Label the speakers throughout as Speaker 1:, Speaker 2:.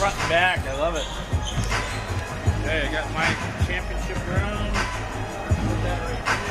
Speaker 1: front and back. I love it. Okay, I got my championship crown. Put that right here.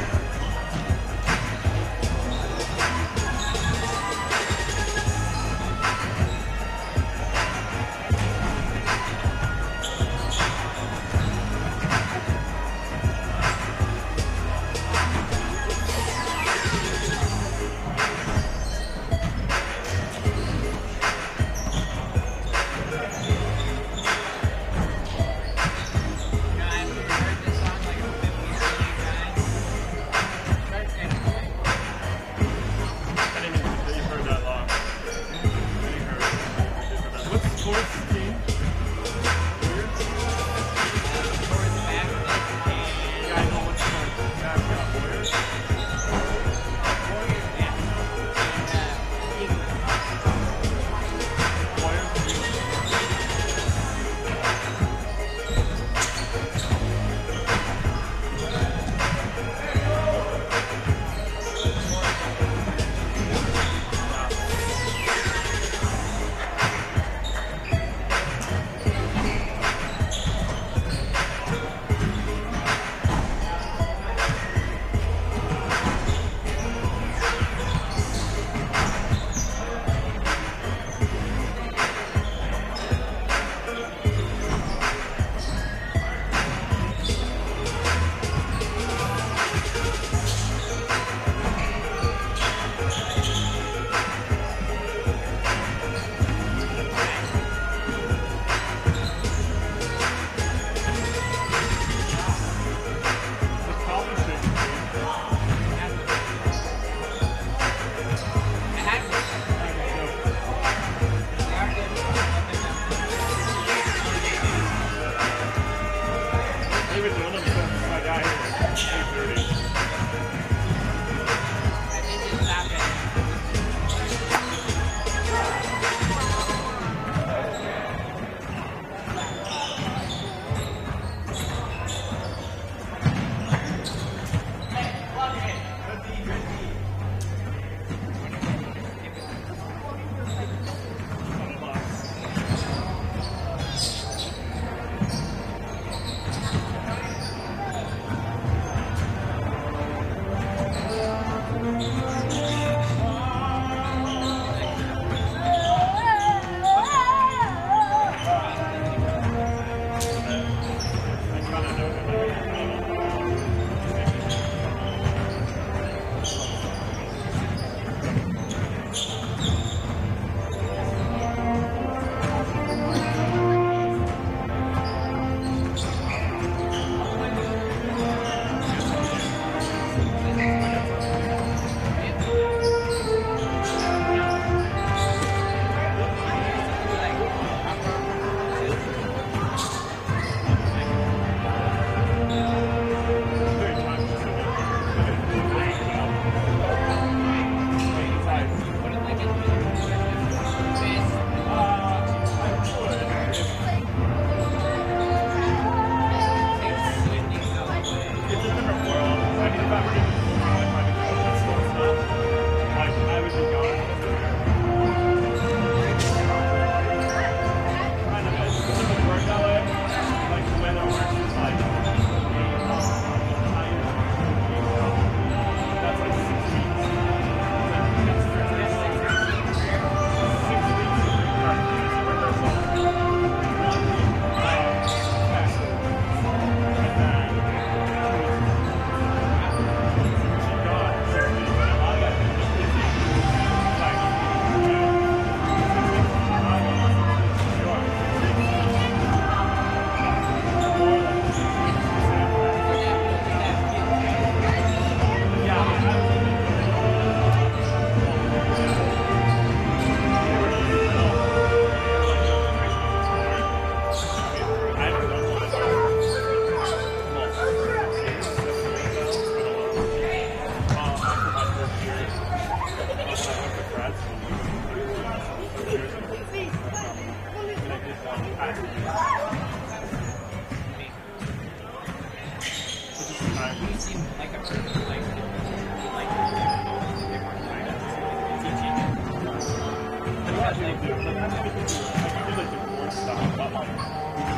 Speaker 1: but like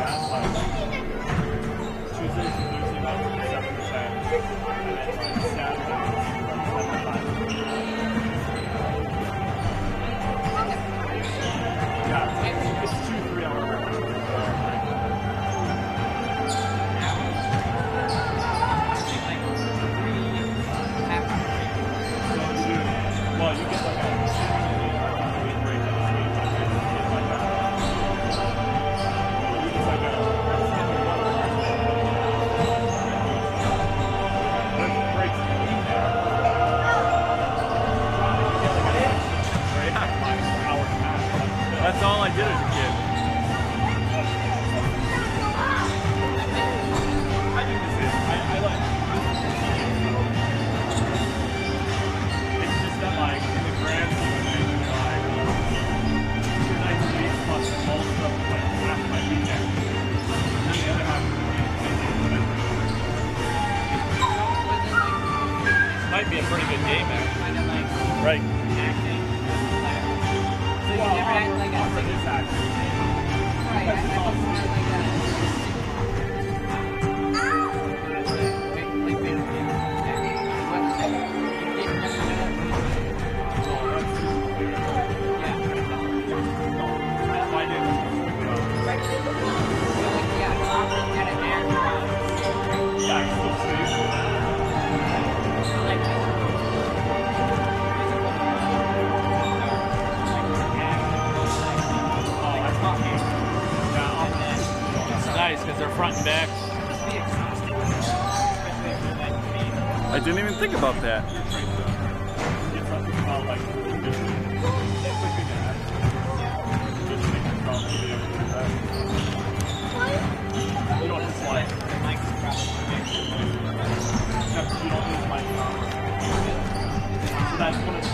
Speaker 1: that's like Tuesday to Thursday about 7%, and then like Saturday like 75%. Yeah, it's 2-3 hour breaks. Well, you get like a break in the skate. It's like a there's breaks in there. Right? Like an hour and a half. That's all I did as a kid. I think this is. I like it's just that like in the grand scheme of things, you know, like 2 nights a week plus all the stuff like half my weekend. And the other half of the weekend. Might be a pretty good game, actually.
Speaker 2: Kind of like
Speaker 1: Right.
Speaker 2: acting. So you never had like a
Speaker 1: this action.
Speaker 2: right, I thought more like
Speaker 1: Because they're front and back. I didn't even think about that. That's one of the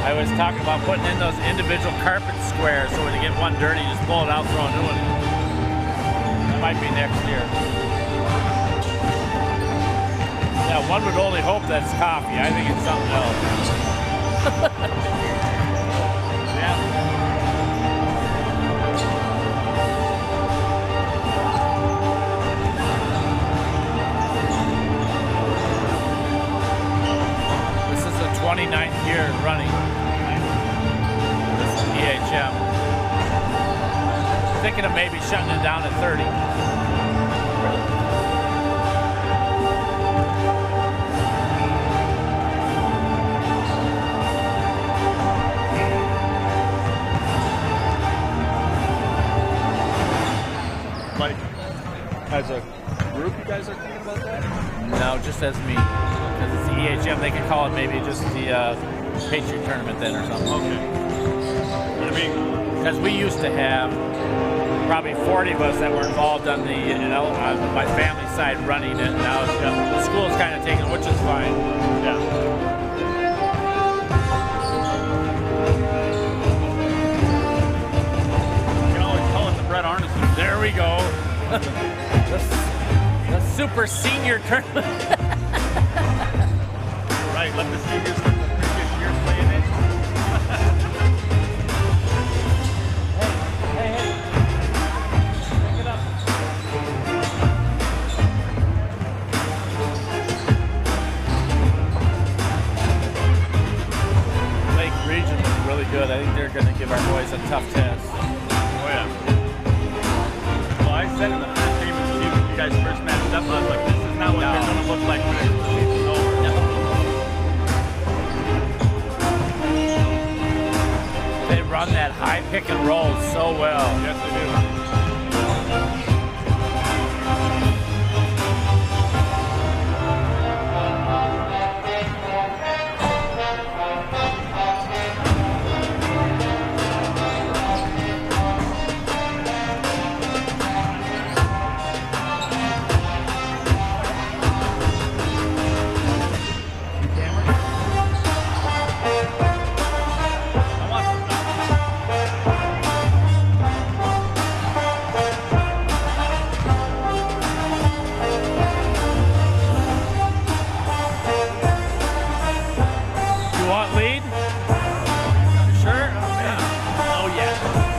Speaker 1: I was talking about putting in those individual carpet squares so when you get one dirty, you just pull it out, throw a new one in. That might be next year. Yeah, one would only hope that's coffee. I think it's something else. Yeah. This is the 29th year running. EHM. Thinking of maybe shutting it down at 30. Like, as a group, you guys are thinking about that? No, just as me. Because it's the EHM, they could call it maybe just the Patriot tournament then or something. Okay. I mean, because we used to have probably 40 of us that were involved on the, on my family side running it. Now the school's kind of taking, which is fine. Yeah. You can always call it the Brett Arneson. There we go. the super senior tournament. Right, let the seniors from the previous year play in it. Hey, pick it up. Lake Region was really good. I think they're going to give our boys a tough test. Oh yeah. Well, I said in the first game of the season, when you guys first matched up, I was like, this is
Speaker 3: not what they're going to look like when the season's over.
Speaker 1: No. They run that high pick and roll so well.
Speaker 3: Yes, they do.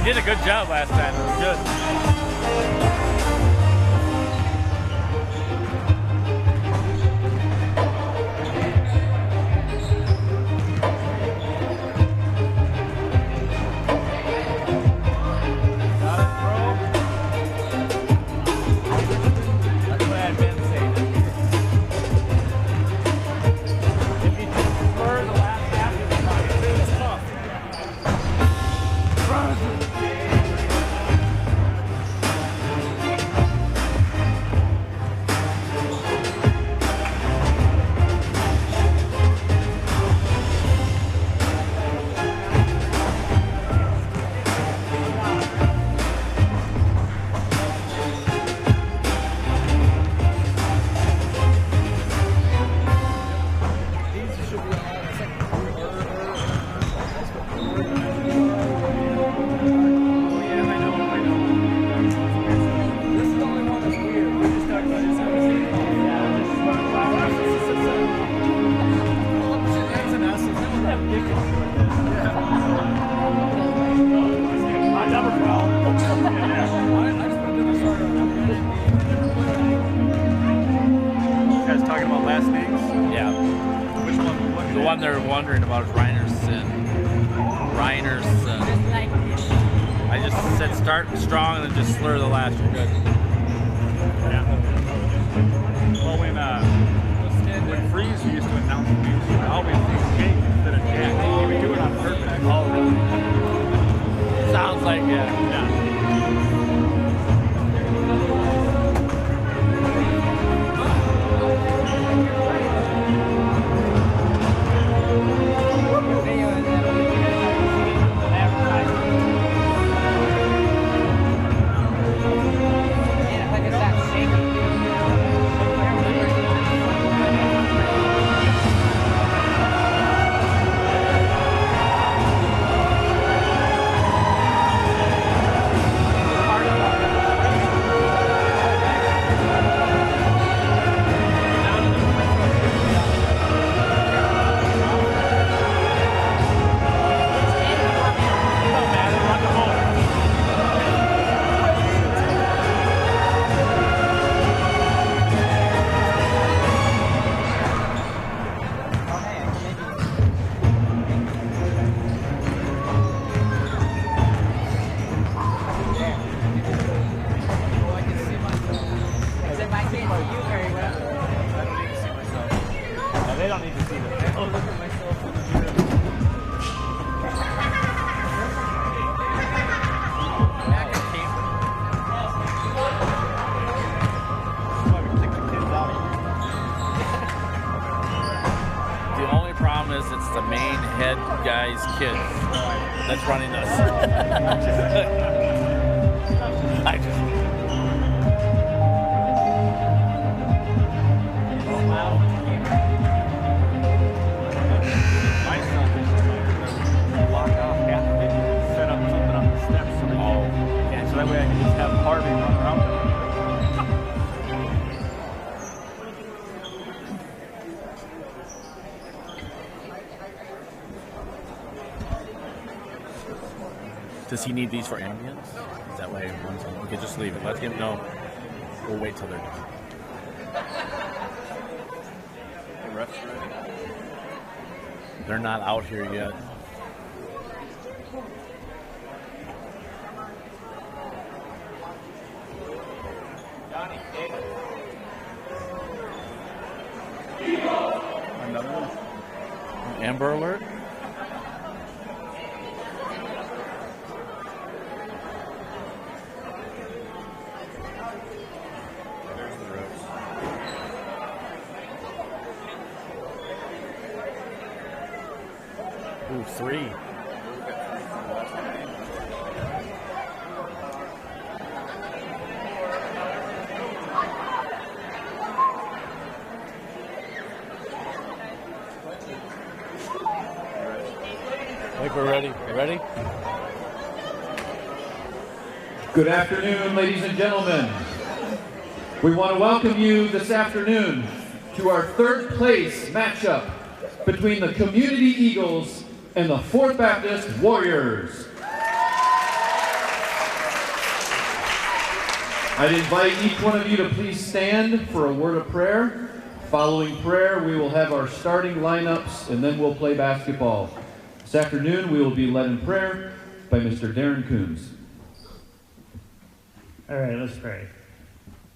Speaker 1: Did a good job last time. It was good. Got it, bro. That's what I've been saying. If you prefer the last half, it's tough. The one they're wondering about is Reinerson. I just said start strong and then just slur the last. You're good.
Speaker 3: Yeah. Well, when Freeze used to announce the news, I always think Jake instead of Jack. He would do it on purpose.
Speaker 1: Oh, really? Sounds like it.
Speaker 3: Yeah. They don't need to see this. Oh, look at myself in the mirror.
Speaker 1: The only problem is it's the main head guy's kids that's running us. I just.
Speaker 3: That way I can just have Harvey run around
Speaker 1: Does he need these for ambience? That way, we could just leave it. Let him know. We'll wait till they're done.
Speaker 3: the refs ready.
Speaker 1: They're not out here yet. Amber Alert. Ooh, 3. I think we're ready. You ready?
Speaker 4: Good afternoon, ladies and gentlemen. We want to welcome you this afternoon to our third place matchup between the Community Eagles and the 4th Baptist Warriors. I'd invite each one of you to please stand for a word of prayer. Following prayer, we will have our starting lineups and then we'll play basketball. This afternoon, we will be led in prayer by Mr. Darren Coombs.
Speaker 5: All right, let's pray.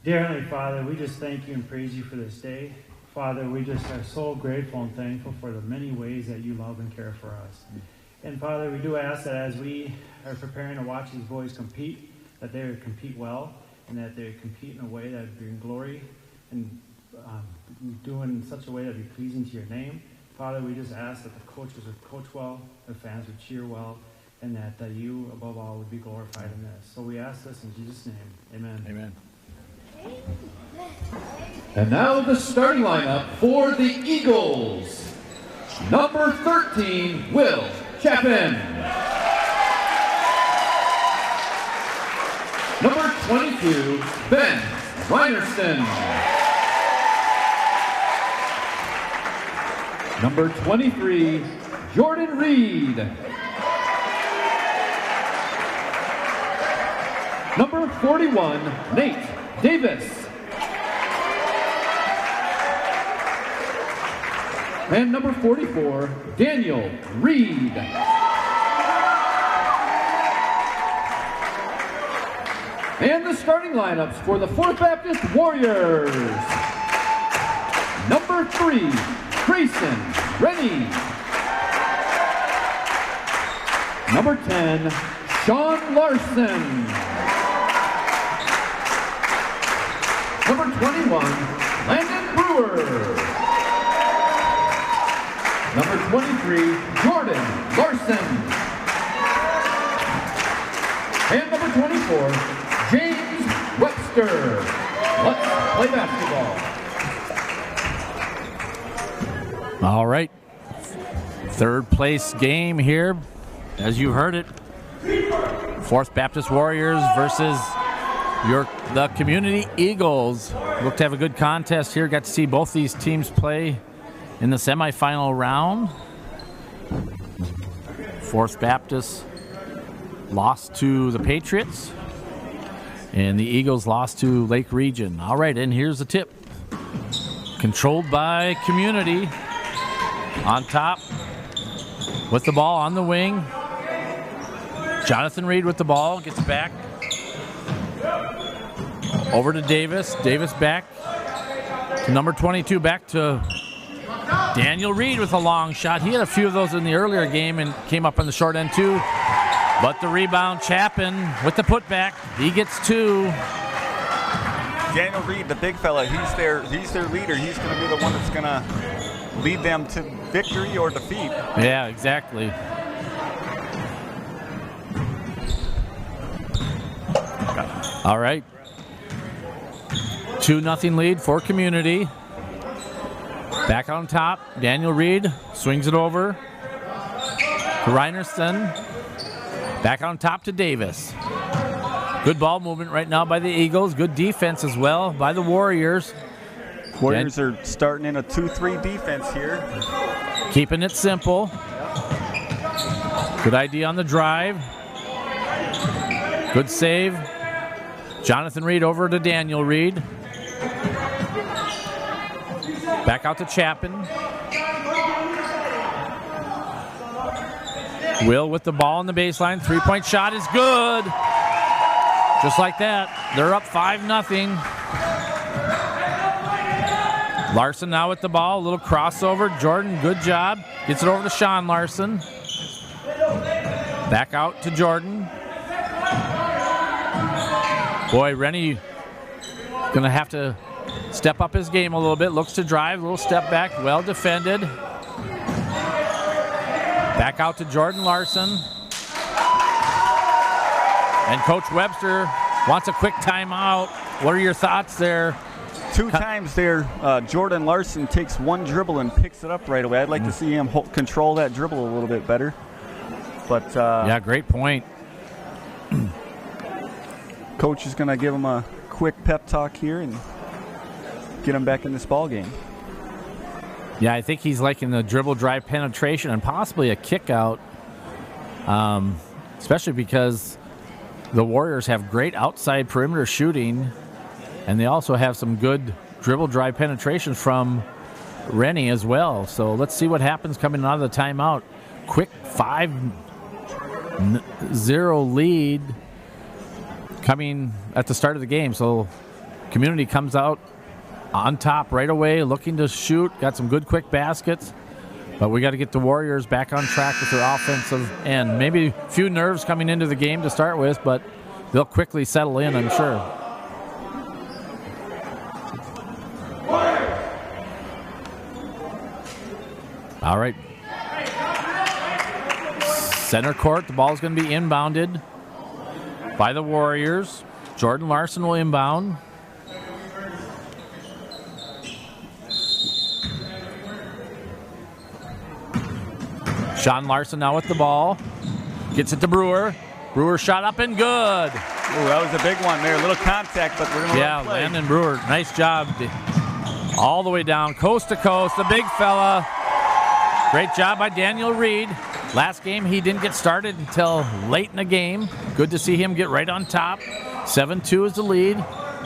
Speaker 5: Dear Heavenly Father, we just thank you and praise you for this day. Father, we just are so grateful and thankful for the many ways that you love and care for us. And Father, we do ask that as we are preparing to watch these boys compete, that they would compete well and that they would compete in a way that would bring glory and do in such a way that would be pleasing to your name. Father, we just ask that the coaches would coach well, the fans would cheer well, and that you, above all, would be glorified in this. So we ask this in Jesus' name. Amen.
Speaker 1: Amen.
Speaker 4: And now the starting lineup for the Eagles. Number 13, Will Chapin. Number 22, Ben Reinerston. Number 23, Jordan Reed. Number 41, Nate Davis. And number 44, Daniel Reed. And the starting lineups for the 4th Baptist Warriors. Number 3, Grayson Rennie. Number 10, Sean Larson. Number 21, Landon Brewer. Number 23, Jordan Larson. And number 24, James Webster. Let's play basketball.
Speaker 1: All right. Third place game here. As you heard it, 4th Baptist Warriors versus the Community Eagles. Look to have a good contest here. Got to see both these teams play in the semifinal round. 4th Baptist lost to the Patriots, and the Eagles lost to Lake Region. All right, and here's the tip. Controlled by Community. On top with the ball on the wing. Jonathan Reed with the ball, gets back. Over to Davis. Davis back to number 22, back to Daniel Reed with a long shot. He had a few of those in the earlier game and came up on the short end too. But the rebound, Chapin with the putback. He gets 2.
Speaker 3: Daniel Reed, the big fella, he's their leader. He's going to be the one that's going to lead them to victory or defeat.
Speaker 1: Yeah, exactly. All right. 2-0 lead for Community. Back on top, Daniel Reed swings it over to Reinerston. Back on top to Davis. Good ball movement right now by the Eagles. Good defense as well by the Warriors.
Speaker 3: Warriors are starting in a 2-3 defense here.
Speaker 1: Keeping it simple. Good idea on the drive. Good save. Jonathan Reed over to Daniel Reed. Back out to Chapin. Will with the ball on the baseline. 3-point shot is good. Just like that. They're up 5-0. Larson now with the ball, a little crossover. Jordan, good job. Gets it over to Sean Larson. Back out to Jordan. Boy, Rennie gonna have to step up his game a little bit. Looks to drive, a little step back, well defended. Back out to Jordan Larson. And Coach Webster wants a quick timeout. What are your thoughts there?
Speaker 3: 2 times there, Jordan Larson takes one dribble and picks it up right away. I'd like to see him control that dribble a little bit better. But
Speaker 1: yeah, great point.
Speaker 3: Coach is going to give him a quick pep talk here and get him back in this ball game.
Speaker 1: Yeah, I think he's liking the dribble drive penetration and possibly a kick out, especially because the Warriors have great outside perimeter shooting, and they also have some good dribble drive penetration from Rennie as well. So let's see what happens coming out of the timeout. Quick 5-0 lead coming at the start of the game. So Community comes out on top right away, looking to shoot. Got some good quick baskets. But we got to get the Warriors back on track with their offensive end. Maybe a few nerves coming into the game to start with, but they'll quickly settle in, I'm sure. All right. Center court, the ball is going to be inbounded by the Warriors. Jordan Larson will inbound. Sean Larson now with the ball. Gets it to Brewer. Brewer shot up and good.
Speaker 3: Ooh, that was a big one there. A little contact, but we're going to play.
Speaker 1: Landon Brewer, nice job. All the way down, coast to coast, the big fella. Great job by Daniel Reed. Last game, he didn't get started until late in the game. Good to see him get right on top. 7-2 is the lead,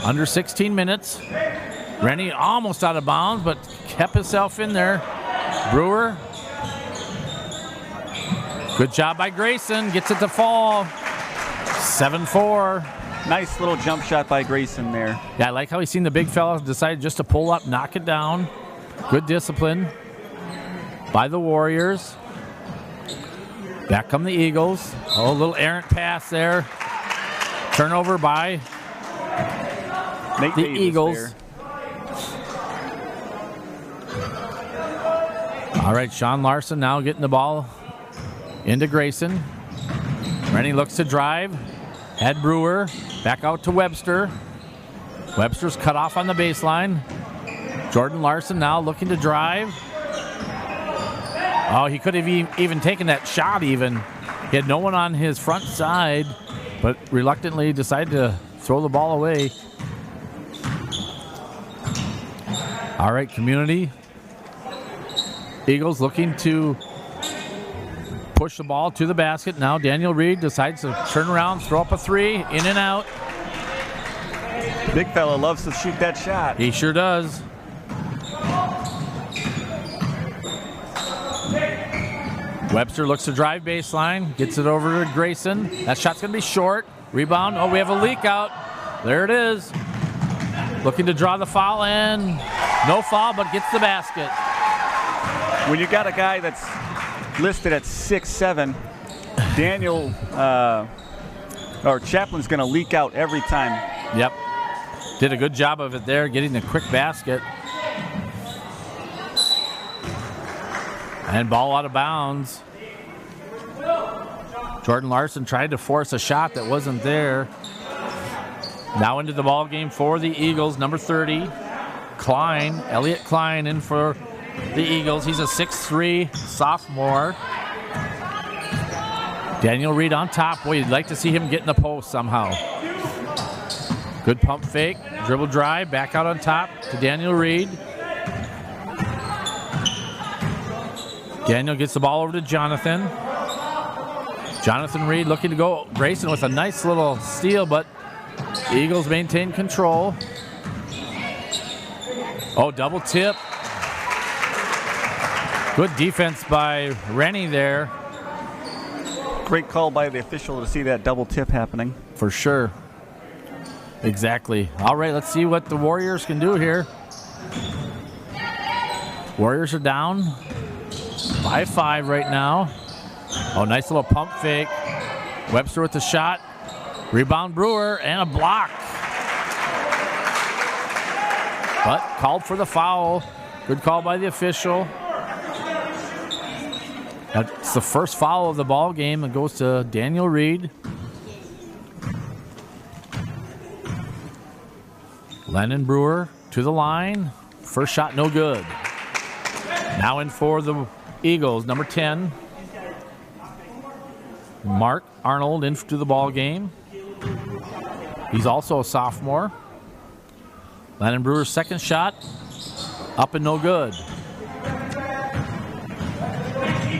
Speaker 1: under 16 minutes. Rennie almost out of bounds, but kept himself in there. Brewer. Good job by Grayson. Gets it to fall. 7-4.
Speaker 3: Nice little jump shot by Grayson there.
Speaker 1: Yeah, I like how he's seen the big fella decide just to pull up, knock it down. Good discipline by the Warriors. Back come the Eagles. Oh, a little errant pass there. Turnover by
Speaker 3: Nate
Speaker 1: the
Speaker 3: Davis
Speaker 1: Eagles.
Speaker 3: there.
Speaker 1: All right, Sean Larson now getting the ball into Grayson. Rennie looks to drive. Had Brewer. Back out to Webster. Webster's cut off on the baseline. Jordan Larson now looking to drive. Oh, he could have even taken that shot even. He had no one on his front side, but reluctantly decided to throw the ball away. All right, Community. Eagles looking to push the ball to the basket. Now Daniel Reed decides to turn around, throw up a three, in and out.
Speaker 3: Big fella loves to shoot that shot.
Speaker 1: He sure does. Webster looks to drive baseline, gets it over to Grayson. That shot's going to be short. Rebound. Oh, we have a leak out. There it is. Looking to draw the foul, and no foul, but gets the basket.
Speaker 3: When you got a guy that's listed at 6'7", Daniel or Chaplin's going to leak out every time.
Speaker 1: Yep. Did a good job of it there, getting the quick basket. And ball out of bounds. Jordan Larson tried to force a shot that wasn't there. Now into the ball game for the Eagles, number 30, Klein, Elliott Klein in for the Eagles. He's a 6'3" sophomore. Daniel Reed on top. Boy, you'd like to see him get in the post somehow. Good pump fake, dribble drive, back out on top to Daniel Reed. Daniel gets the ball over to Jonathan. Jonathan Reed looking to go. Grayson with a nice little steal, but Eagles maintain control. Oh, double tip. Good defense by Rennie there.
Speaker 3: Great call by the official to see that double tip happening.
Speaker 1: For sure. Exactly. All right, let's see what the Warriors can do here. Warriors are down by 5 right now. Oh, nice little pump fake. Webster with the shot. Rebound Brewer and a block. But called for the foul. Good call by the official. That's the first foul of the ball game. It goes to Daniel Reed. Lennon Brewer to the line. First shot no good. Now in for the Eagles, number 10. Mark Arnold into the ball game. He's also a sophomore. Lennon Brewer's second shot, up and no good.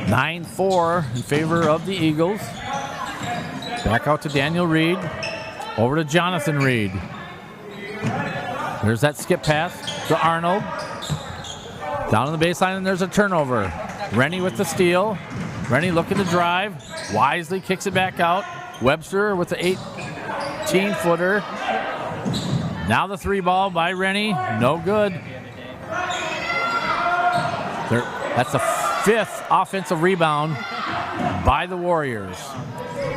Speaker 1: 9-4 in favor of the Eagles. Back out to Daniel Reed. Over to Jonathan Reed. There's that skip pass to Arnold. Down on the baseline, and there's a turnover. Rennie with the steal. Rennie looking to drive. Wisely kicks it back out. Webster with the 18-footer. Now the 3 ball by Rennie. No good. That's the 5th offensive rebound by the Warriors.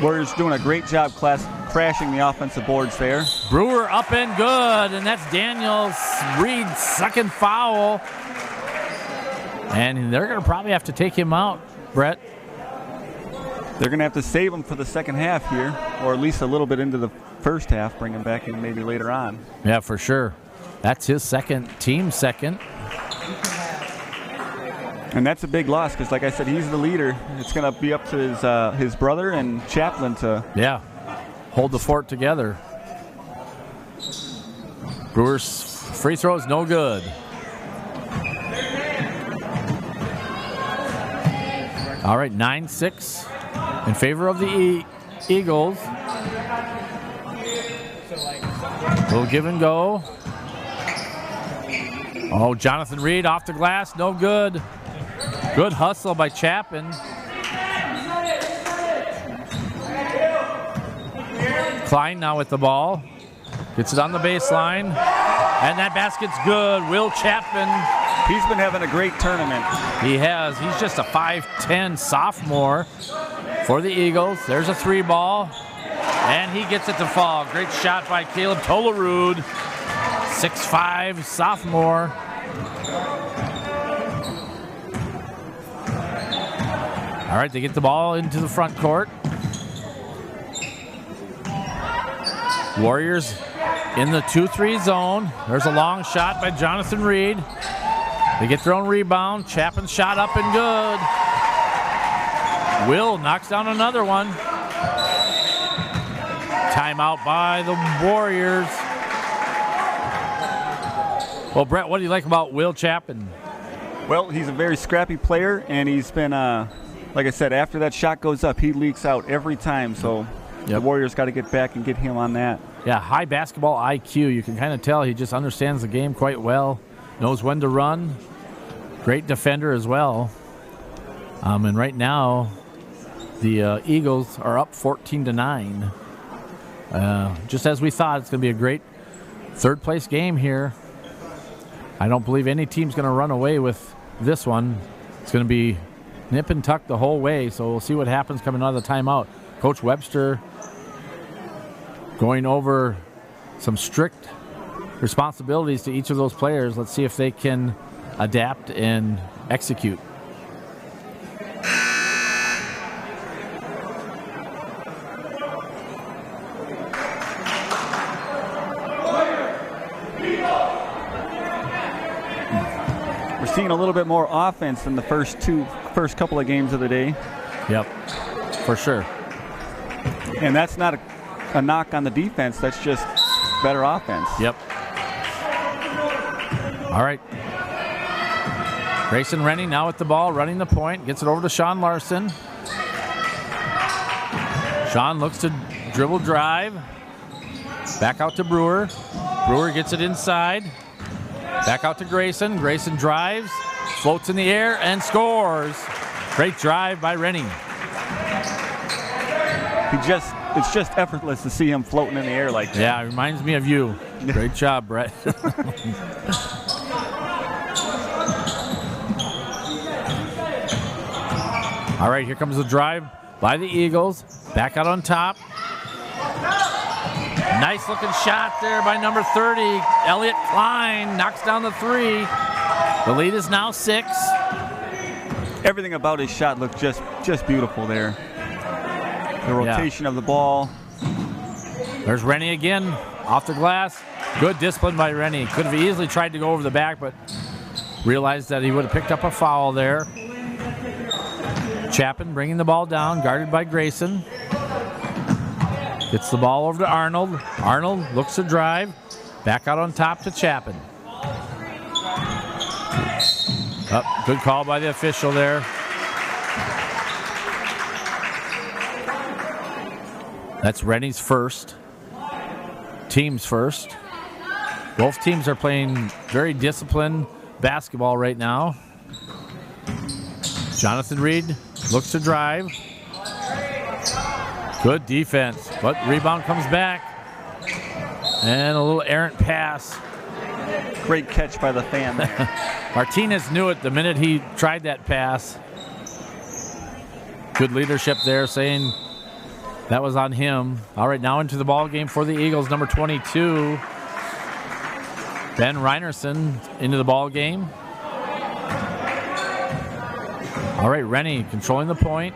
Speaker 3: Warriors doing a great job crashing the offensive boards there.
Speaker 1: Brewer up and good, and that's Daniel Reed's second foul. And they're going to probably have to take him out, Brett.
Speaker 3: They're going to have to save him for the second half here, or at least a little bit into the first half, bring him back in maybe later on.
Speaker 1: Yeah, for sure. That's his team second.
Speaker 3: And that's a big loss because, like I said, he's the leader. It's going to be up to his brother and Chaplin to
Speaker 1: hold the fort together. Brewers free throws no good. All right, 9-6 in favor of the Eagles. Little give and go. Oh, Jonathan Reed off the glass, no good. Good hustle by Chapin. Klein now with the ball. Gets it on the baseline. And that basket's good. Will Chapman.
Speaker 3: He's been having a great tournament.
Speaker 1: He has. He's just a 5'10 sophomore for the Eagles. There's a 3 ball. And he gets it to fall. Great shot by Caleb Tolerud. 6'5 sophomore. All right, they get the ball into the front court. Warriors in the 2-3 zone. There's a long shot by Jonathan Reed. They get their own rebound. Chapin's shot up and good. Will knocks down another one. Timeout by the Warriors. Well, Brett, what do you like about Will Chapin?
Speaker 3: Well, he's a very scrappy player, and he's been, like I said, after that shot goes up, he leaks out every time. So the Warriors got to get back and get him on that.
Speaker 1: Yeah, high basketball IQ. You can kind of tell he just understands the game quite well, knows when to run. Great defender as well. And right now, the Eagles are up 14-9. Just as we thought, it's going to be a great third-place game here. I don't believe any team's going to run away with this one. It's going to be nip and tuck the whole way, so we'll see what happens coming out of the timeout. Coach Webster going over some strict responsibilities to each of those players. Let's see if they can adapt and execute.
Speaker 3: We're seeing a little bit more offense than the first couple of games of the day.
Speaker 1: Yep, for sure.
Speaker 3: And that's not a knock on the defense. That's just better offense.
Speaker 1: Yep. All right. Grayson Rennie now with the ball, running the point. Gets it over to Sean Larson. Sean looks to dribble drive. Back out to Brewer. Brewer gets it inside. Back out to Grayson. Grayson drives, floats in the air, and scores. Great drive by Rennie.
Speaker 3: It's just effortless to see him floating in the air like that.
Speaker 1: Yeah, it reminds me of you. Great job, Brett. All right, here comes the drive by the Eagles. Back out on top. Nice looking shot there by number 30. Elliott Klein knocks down the 3. The lead is now 6.
Speaker 3: Everything about his shot looked just beautiful there. The rotation of the ball.
Speaker 1: There's Rennie again, off the glass. Good discipline by Rennie. Could have easily tried to go over the back, but realized that he would have picked up a foul there. Chapin bringing the ball down, guarded by Grayson. Gets the ball over to Arnold. Arnold looks to drive. Back out on top to Chapin. Good call by the official there. That's Rennie's first. Team's first. Both teams are playing very disciplined basketball right now. Jonathan Reed looks to drive. Good defense, but rebound comes back. And a little errant pass.
Speaker 3: Great catch by the fan there.
Speaker 1: Martinez knew it the minute he tried that pass. Good leadership there, saying that was on him. All right, now into the ball game for the Eagles, number 22. Ben Reinerson into the ball game. All right, Rennie controlling the point,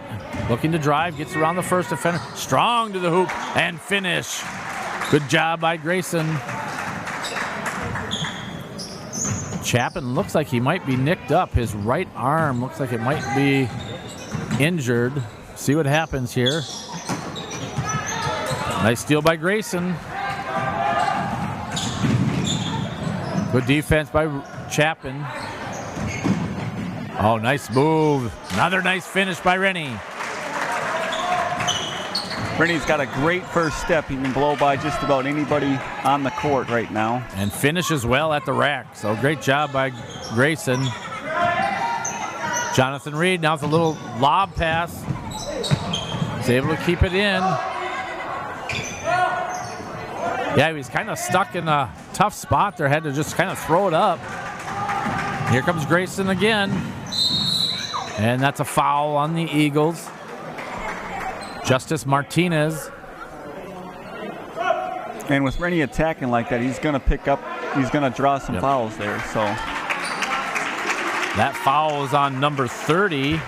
Speaker 1: looking to drive, gets around the first defender. Strong to the hoop and finish. Good job by Grayson. Chapin looks like he might be nicked up. His right arm looks like it might be injured. See what happens here. Nice steal by Grayson. Good defense by Chapin. Oh, nice move. Another nice finish by Rennie.
Speaker 3: Rennie's got a great first step. He can blow by just about anybody on the court right now.
Speaker 1: And finishes well at the rack. So great job by Grayson. Jonathan Reed now with a little lob pass. He's able to keep it in. Yeah, he was kind of stuck in a tough spot there. Had to just kind of throw it up. Here comes Grayson again. And that's a foul on the Eagles. Justice Martinez.
Speaker 3: And with Rennie attacking like that, he's going to pick up, he's going to draw some fouls there. So
Speaker 1: that foul is on number 30.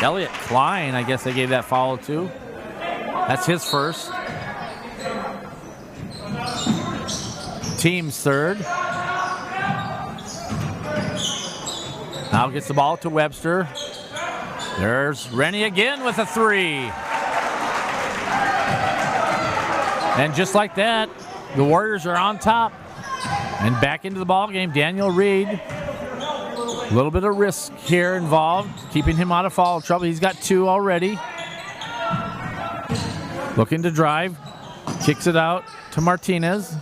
Speaker 1: Elliott Klein, I guess they gave that foul to. That's his first. Team's third. Now gets the ball to Webster. There's Rennie again with a 3. And just like that, the Warriors are on top. And back into the ball game, Daniel Reed. A little bit of risk here involved, keeping him out of foul trouble. He's got 2 already. Looking to drive. Kicks it out to Martinez.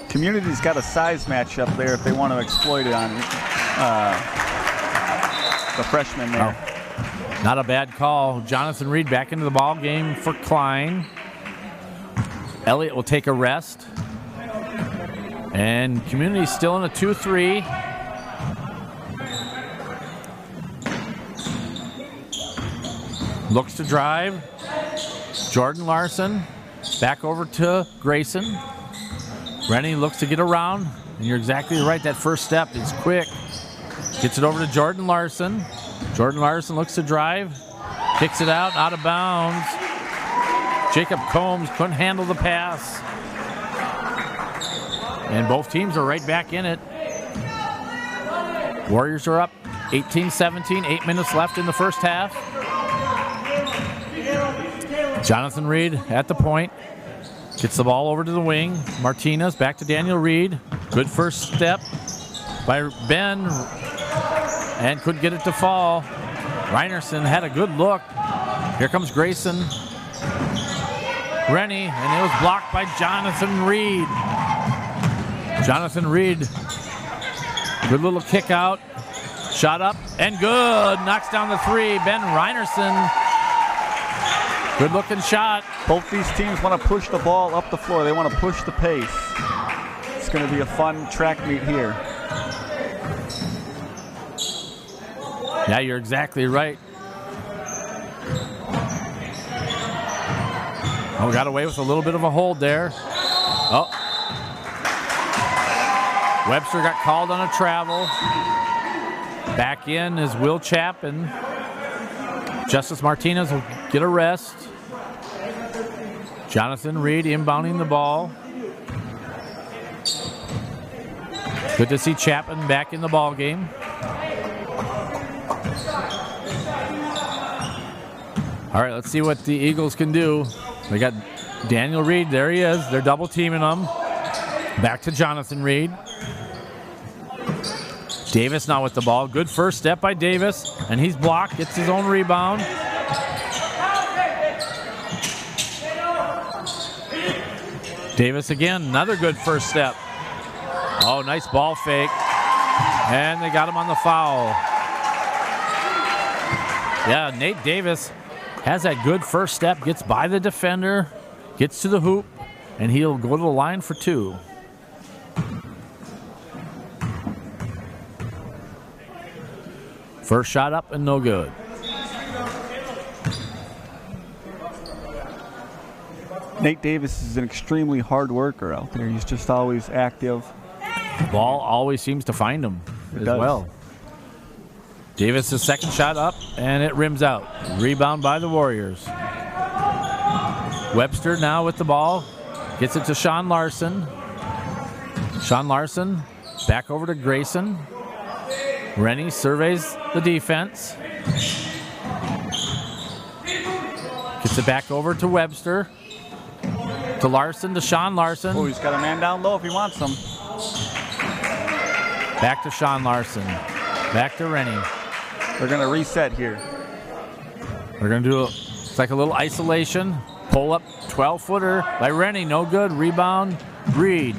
Speaker 3: Community's got a size matchup there if they want to exploit it on the freshman there.
Speaker 1: Oh. Not a bad call. Jonathan Reed back into the ball game for Klein. Elliott will take a rest. And Community still in a 2-3. Looks to drive. Jordan Larson back over to Grayson. Rennie looks to get around. And you're exactly right. That first step is quick. Gets it over to Jordan Larson. Jordan Larson looks to drive, kicks it out of bounds. Jacob Combs couldn't handle the pass. And both teams are right back in it. Warriors are up 18-17, 8 minutes left in the first half. Jonathan Reed at the point. Gets the ball over to the wing. Martinez back to Daniel Reed. Good first step by Ben. And couldn't get it to fall. Reinerson had a good look. Here comes Grayson. Rennie, and it was blocked by Jonathan Reed. Jonathan Reed, good little kick out. Shot up, and good. Knocks down the 3. Ben Reinerson. Good looking shot.
Speaker 3: Both these teams want to push the ball up the floor. They want to push the pace. It's going to be a fun track meet here.
Speaker 1: Yeah, you're exactly right. Oh, got away with a little bit of a hold there. Oh. Webster got called on a travel. Back in is Will Chapin. Justice Martinez will get a rest. Jonathan Reed inbounding the ball. Good to see Chapin back in the ball game. All right, let's see what the Eagles can do. They got Daniel Reed. There he is. They're double teaming him. Back to Jonathan Reed. Davis now with the ball. Good first step by Davis, and he's blocked. Gets his own rebound. Davis again, another good first step. Oh, nice ball fake. And they got him on the foul. Yeah, Nate Davis has that good first step, gets by the defender, gets to the hoop, and he'll go to the line for two. First shot up and no good.
Speaker 3: Nate Davis is an extremely hard worker out there. He's just always active.
Speaker 1: The ball always seems to find him as well. Davis' second shot up, and it rims out. Rebound by the Warriors. Webster now with the ball. Gets it to Sean Larson. Sean Larson back over to Grayson. Rennie surveys the defense. Gets it back over to Webster. To Larson, to Sean Larson.
Speaker 3: Oh, he's got a man down low if he wants him.
Speaker 1: Back to Sean Larson. Back to Rennie.
Speaker 3: They're going to reset here.
Speaker 1: We're going to do it's like a little isolation. Pull up 12-footer by Rennie. No good. Rebound. Reed.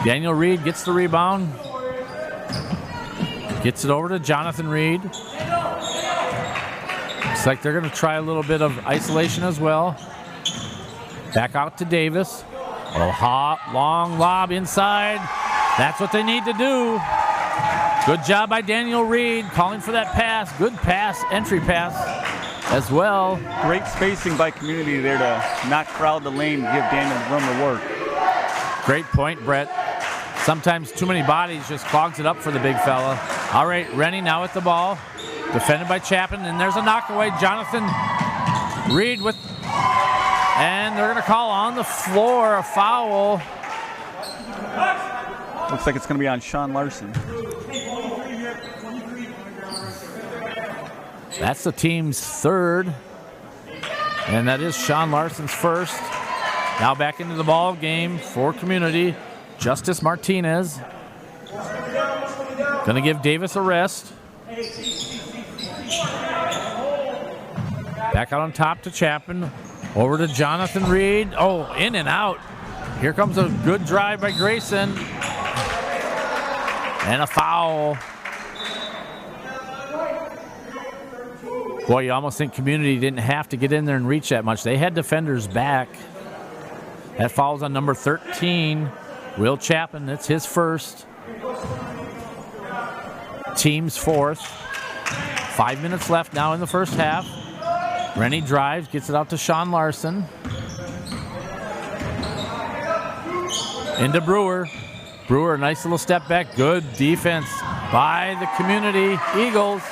Speaker 1: Daniel Reed gets the rebound. Gets it over to Jonathan Reed. Looks like they're going to try a little bit of isolation as well. Back out to Davis. Oh, hot, long lob inside. That's what they need to do. Good job by Daniel Reed calling for that pass. Good pass, entry pass as well.
Speaker 3: Great spacing by community there to not crowd the lane, give Daniel room to work.
Speaker 1: Great point, Brett. Sometimes too many bodies just clogs it up for the big fella. All right, Rennie now with the ball. Defended by Chapin, and there's a knockaway. Jonathan Reed with, and they're going to call on the floor a foul.
Speaker 3: Looks like it's going to be on Sean Larson.
Speaker 1: That's the team's third, and that is Sean Larson's first. Now back into the ball game for community. Justice Martinez. Going to give Davis a rest. Back out on top to Chapin. Over to Jonathan Reed. Oh, in and out. Here comes a good drive by Grayson. And a foul. Boy, you almost think community didn't have to get in there and reach that much. They had defenders back. That foul's on number 13, Will Chapin. That's his first. Team's fourth. 5 minutes left now in the first half. Rennie drives, gets it out to Sean Larson. Into Brewer. Brewer, a nice little step back. Good defense by the community Eagles.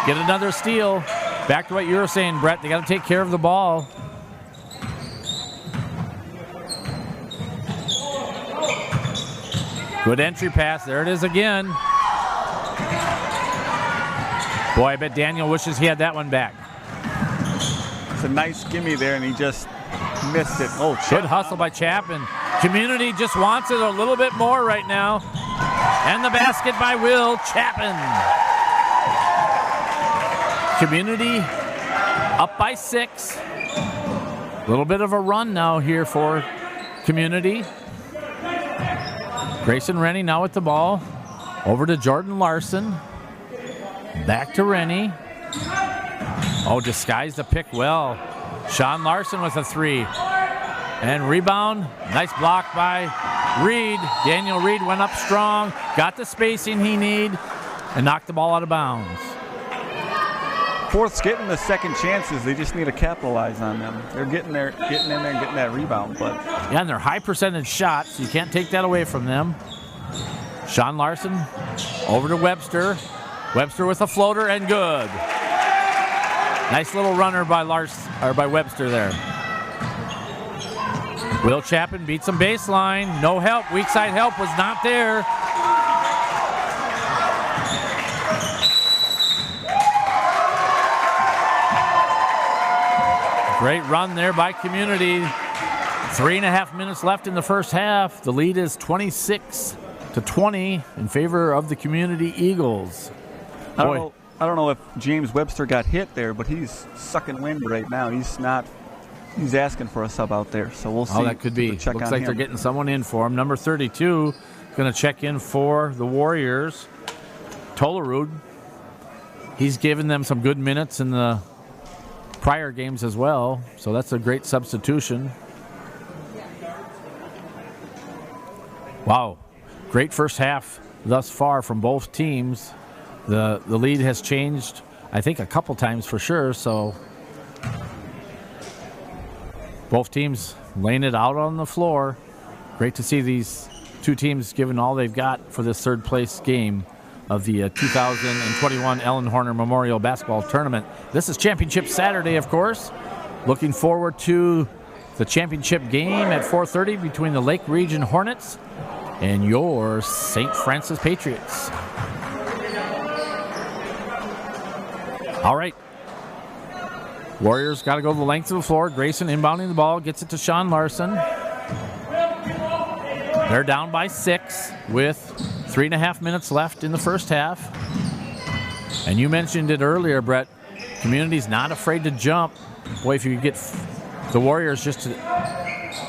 Speaker 1: Get another steal. Back to what you were saying, Brett. They got to take care of the ball. Good entry pass. There it is again. Boy, I bet Daniel wishes he had that one back.
Speaker 3: It's a nice gimme there, and he just missed it. Oh,
Speaker 1: good hustle by Chapin. Community just wants it a little bit more right now. And the basket by Will Chapin. Community up by 6. A little bit of a run now here for community. Grayson Rennie now with the ball. Over to Jordan Larson. Back to Rennie. Oh, disguised the pick well. Sean Larson with a 3. And rebound. Nice block by Reed. Daniel Reed went up strong. Got the spacing he needed. And knocked the ball out of bounds.
Speaker 3: Fourth's getting the second chances. They just need to capitalize on them. They're getting in there and getting that rebound. But
Speaker 1: yeah, and they're high percentage shots. You can't take that away from them. Sean Larson over to Webster. Webster with a floater and good. Nice little runner by Webster there. Will Chapin beats some baseline. No help. Weak side help was not there. Great run there by Community. 3.5 minutes left in the first half. The lead is 26-20 in favor of the Community Eagles.
Speaker 3: I don't know if James Webster got hit there, but he's sucking wind right now. He's asking for a sub out there, so we'll see.
Speaker 1: Oh, that could be. Looks like they're getting someone in for him. Number 32 is going to check in for the Warriors. Tolerud. He's given them some good minutes in the prior games as well, so that's a great substitution. Wow, great first half thus far from both teams. The lead has changed, I think, a couple times for sure, so both teams laying it out on the floor. Great to see these two teams giving all they've got for this third place game of the 2021 Ellen Horner Memorial Basketball Tournament. This is Championship Saturday, of course. Looking forward to the championship game at 4:30 between the Lake Region Hornets and your St. Francis Patriots. All right. Warriors got to go the length of the floor. Grayson inbounding the ball, gets it to Sean Larson. They're down by 6 with 3.5 minutes left in the first half. And you mentioned it earlier, Brett. Community's not afraid to jump. Boy, if you could get the Warriors just to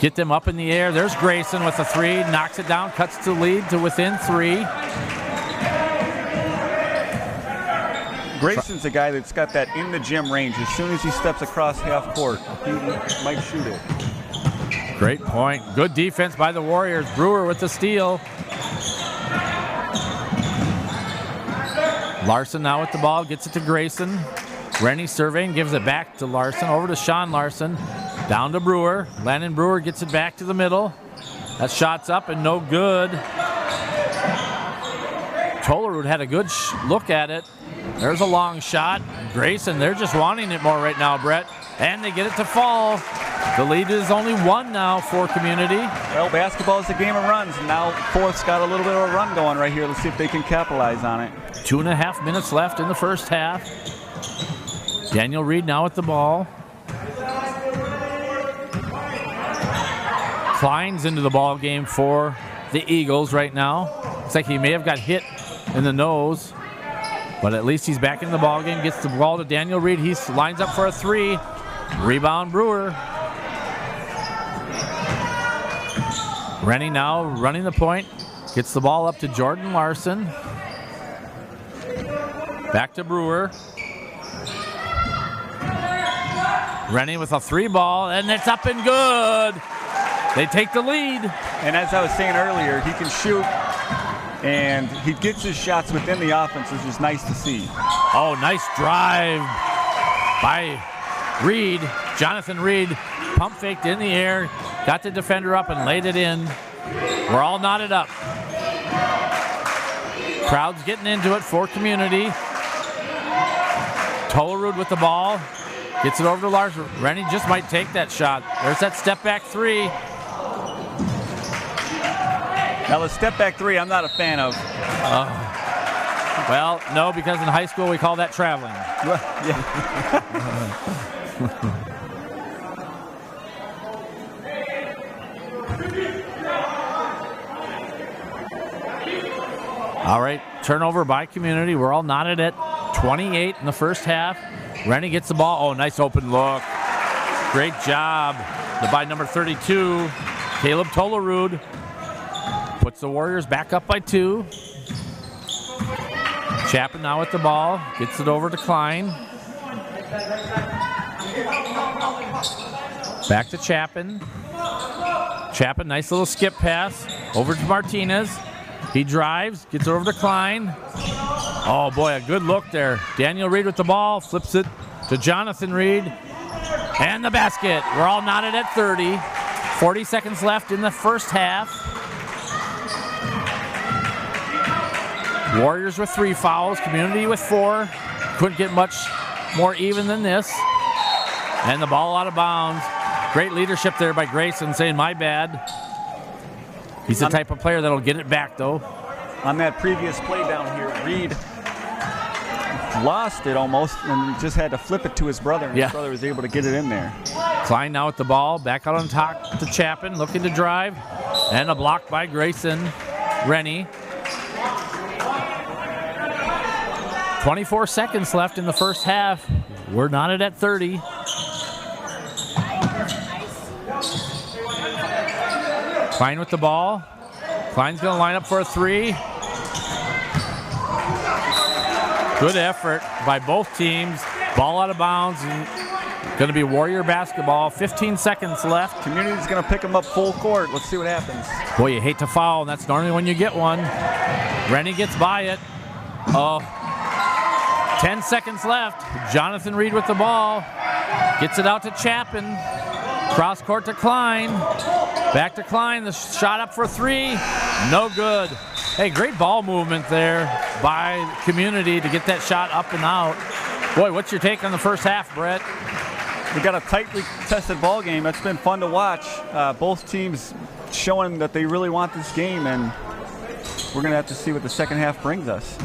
Speaker 1: get them up in the air. There's Grayson with a 3, knocks it down, cuts the lead to within 3.
Speaker 3: Grayson's a guy that's got that in the gym range. As soon as he steps across half court, he might shoot it.
Speaker 1: Great point. Good defense by the Warriors. Brewer with the steal. Larson now with the ball, gets it to Grayson. Rennie surveying, gives it back to Larson. Over to Sean Larson. Down to Brewer. Landon Brewer gets it back to the middle. That shot's up and no good. Tolerud had a good look at it. There's a long shot. Grayson, they're just wanting it more right now, Brett. And they get it to fall. The lead is only 1 now for Community.
Speaker 3: Well, basketball is a game of runs, and now Fourth's got a little bit of a run going right here. Let's see if they can capitalize on it.
Speaker 1: 2.5 minutes left in the first half. Daniel Reed now with the ball. Klein's into the ball game for the Eagles right now. Looks like he may have got hit in the nose, but at least he's back in the ball game. Gets the ball to Daniel Reed. He lines up for a 3. Rebound Brewer. Rennie now running the point. Gets the ball up to Jordan Larson. Back to Brewer. Rennie with a 3 ball, and it's up and good. They take the lead.
Speaker 3: And as I was saying earlier, he can shoot, and he gets his shots within the offense, which is nice to see.
Speaker 1: Oh, nice drive by Reed. Jonathan Reed pump faked in the air, got the defender up and laid it in. We're all knotted up. Crowd's getting into it for Community. Tolerud with the ball. Gets it over to Larson. Rennie just might take that shot. There's that step back 3.
Speaker 3: Now the step back 3 I'm not a fan of.
Speaker 1: Well, no, because in high school we call that traveling.
Speaker 3: Yeah.
Speaker 1: All right, turnover by Community. We're all knotted at 28 in the first half. Rennie gets the ball. Oh, nice open look. Great job by number 32, Caleb Tolerud. Puts the Warriors back up by 2. Chapin now with the ball. Gets it over to Klein. Back to Chapin. Chapin, nice little skip pass. Over to Martinez. He drives, gets over to Klein. Oh boy, a good look there. Daniel Reed with the ball, flips it to Jonathan Reed. And the basket. We're all knotted at 30. 40 seconds left in the first half. Warriors with 3 fouls, Community with 4. Couldn't get much more even than this. And the ball out of bounds. Great leadership there by Grayson saying, my bad. He's the type of player that'll get it back, though.
Speaker 3: On that previous play down here, Reed lost it almost and just had to flip it to his brother, and his brother was able to get it in there.
Speaker 1: Klein now with the ball, back out on top to Chapin, looking to drive, and a block by Grayson Rennie. 24 seconds left in the first half. We're knotted at 30. Klein with the ball. Klein's going to line up for a 3. Good effort by both teams. Ball out of bounds. Going to be Warrior basketball. 15 seconds left.
Speaker 3: Community's going to pick them up full court. Let's see what happens.
Speaker 1: Boy, you hate to foul, and that's normally when you get one. Rennie gets by it. 10 seconds left. Jonathan Reed with the ball. Gets it out to Chapin. Cross court to Klein. Back to Klein. The shot up for 3. No good. Hey, great ball movement there by Community to get that shot up and out. Boy, what's your take on the first half, Brett?
Speaker 3: We got a tightly tested ball game. It's been fun to watch. Both teams showing that they really want this game, and we're going to have to see what the second half brings us.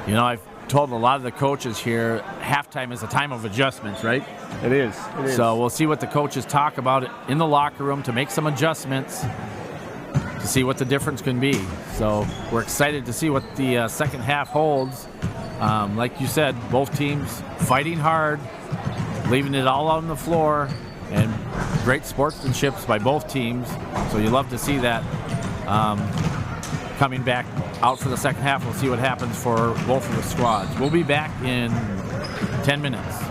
Speaker 1: You know, I've told a lot of the coaches here, halftime is a time of adjustments, right?
Speaker 3: It is.
Speaker 1: So we'll see what the coaches talk about in the locker room to make some adjustments to see what the difference can be. So we're excited to see what the second half holds. Like you said, both teams fighting hard, leaving it all on the floor, and great sportsmanship by both teams. So you love to see that. Coming back out for the second half, we'll see what happens for both of the squads. We'll be back in 10 minutes.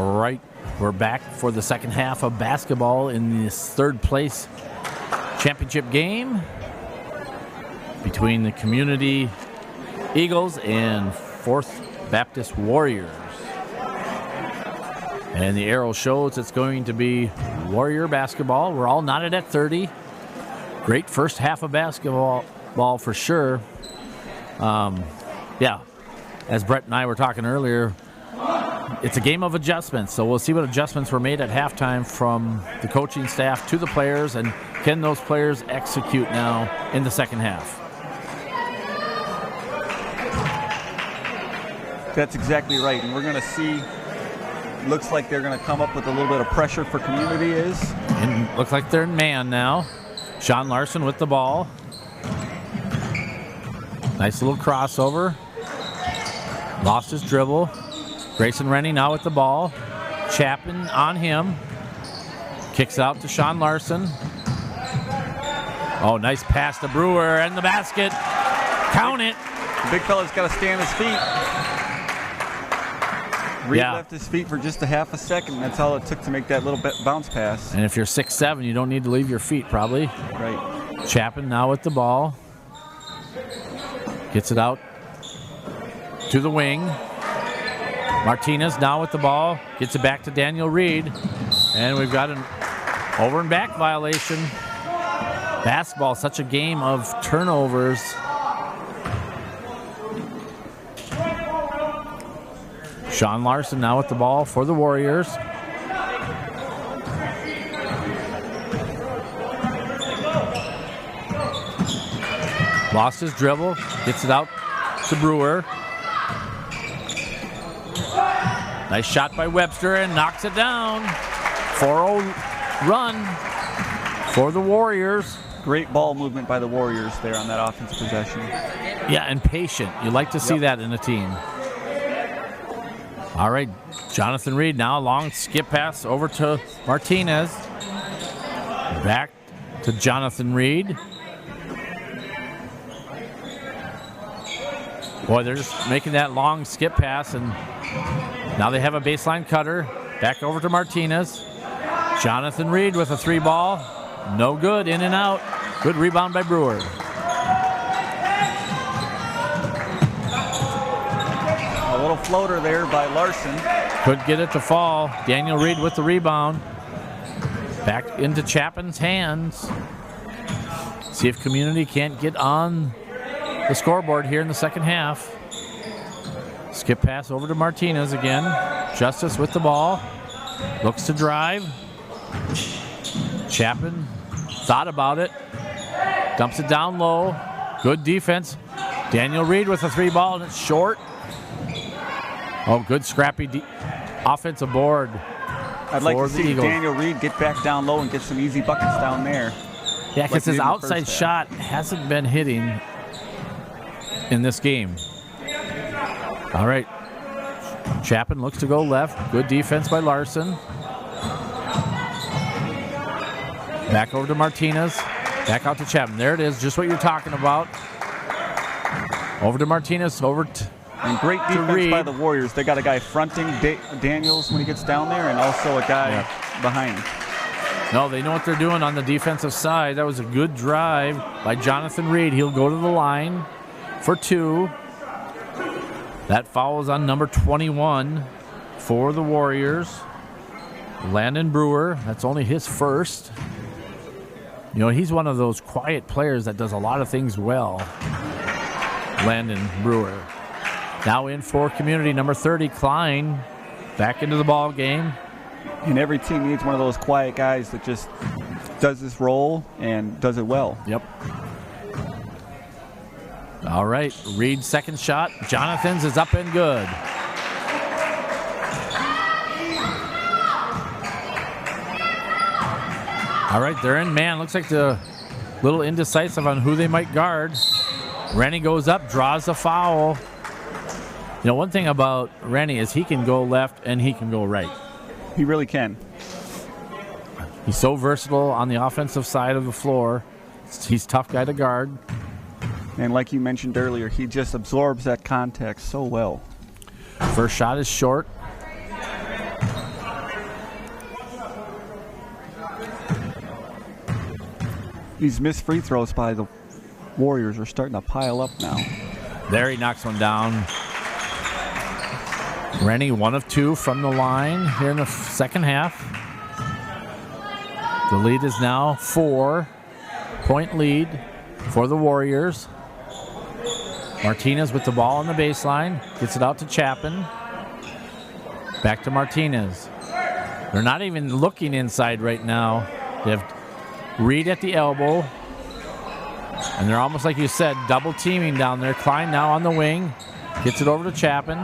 Speaker 1: All right, we're back for the second half of basketball in this third place championship game between the Community Eagles and 4th Baptist Warriors. And the arrow shows it's going to be Warrior basketball. We're all knotted at 30. Great first half of basketball for sure. Yeah, as Brett and I were talking earlier, it's a game of adjustments. So we'll see what adjustments were made at halftime from the coaching staff to the players, and can those players execute now in the second half?
Speaker 3: That's exactly right. And we're going to see, looks like they're going to come up with a little bit of pressure for Community is.
Speaker 1: And looks like they're in man now. Sean Larson with the ball. Nice little crossover. Lost his dribble. Grayson Rennie now with the ball. Chapman on him. Kicks out to Sean Larson. Oh, nice pass to Brewer and the basket. Count it.
Speaker 3: The big fella's got to stay on his feet. Reed left his feet for just a half a second. That's all it took to make that little bounce pass.
Speaker 1: And if you're 6'7", you don't need to leave your feet probably.
Speaker 3: Right.
Speaker 1: Chapman now with the ball. Gets it out to the wing. Martinez now with the ball. Gets it back to Daniel Reed. And we've got an over and back violation. Basketball, such a game of turnovers. Sean Larson now with the ball for the Warriors. Lost his dribble, gets it out to Brewer. Nice shot by Webster and knocks it down. 4-0 run for the Warriors.
Speaker 3: Great ball movement by the Warriors there on that offensive possession.
Speaker 1: Yeah, and patient. You like to see that in a team. All right, Jonathan Reed now, long skip pass over to Martinez. Back to Jonathan Reed. Boy, they're just making that long skip pass, and now they have a baseline cutter. Back over to Martinez. Jonathan Reed with a 3-ball. No good, in and out. Good rebound by Brewer.
Speaker 3: A little floater there by Larson.
Speaker 1: Couldn't get it to fall. Daniel Reed with the rebound. Back into Chapman's hands. See if Community can't get on the scoreboard here in the second half. Skip pass over to Martinez again. Justice with the ball. Looks to drive. Chapman thought about it. Dumps it down low. Good defense. Daniel Reed with a 3-ball, and it's short. Oh, good scrappy offensive board.
Speaker 3: I'd like to see Daniel Reed get back down low and get some easy buckets down there.
Speaker 1: Yeah, because his outside shot hasn't been hitting in this game. All right. Chapman looks to go left. Good defense by Larson. Back over to Martinez. Back out to Chapman. There it is, just what you're talking about. Over to Martinez, over to
Speaker 3: and great defense by the Warriors. They got a guy fronting Daniels when he gets down there, and also a guy behind.
Speaker 1: No, they know what they're doing on the defensive side. That was a good drive by Jonathan Reed. He'll go to the line for 2. That foul is on number 21 for the Warriors. Landon Brewer, that's only his first. You know, he's one of those quiet players that does a lot of things well. Landon Brewer. Now in for Community, number 30, Klein, back into the ball game.
Speaker 3: And every team needs one of those quiet guys that just does this role and does it well.
Speaker 1: Yep. All right, Reed's second shot. Jonathan's is up and good. All right, they're in man. Looks like the little indecisive on who they might guard. Rennie goes up, draws the foul. You know, one thing about Rennie is he can go left and he can go right.
Speaker 3: He really can.
Speaker 1: He's so versatile on the offensive side of the floor. He's a tough guy to guard.
Speaker 3: And like you mentioned earlier, he just absorbs that contact so well.
Speaker 1: First shot is short.
Speaker 3: these missed free throws by the Warriors are starting to pile up now.
Speaker 1: There he knocks one down. Rennie 1 of 2 from the line here in the second half. The lead is now 4-point lead for the Warriors. Martinez with the ball on the baseline. Gets it out to Chapin. Back to Martinez. They're not even looking inside right now. They have Reed at the elbow. And they're almost like you said, double teaming down there. Klein now on the wing. Gets it over to Chapin.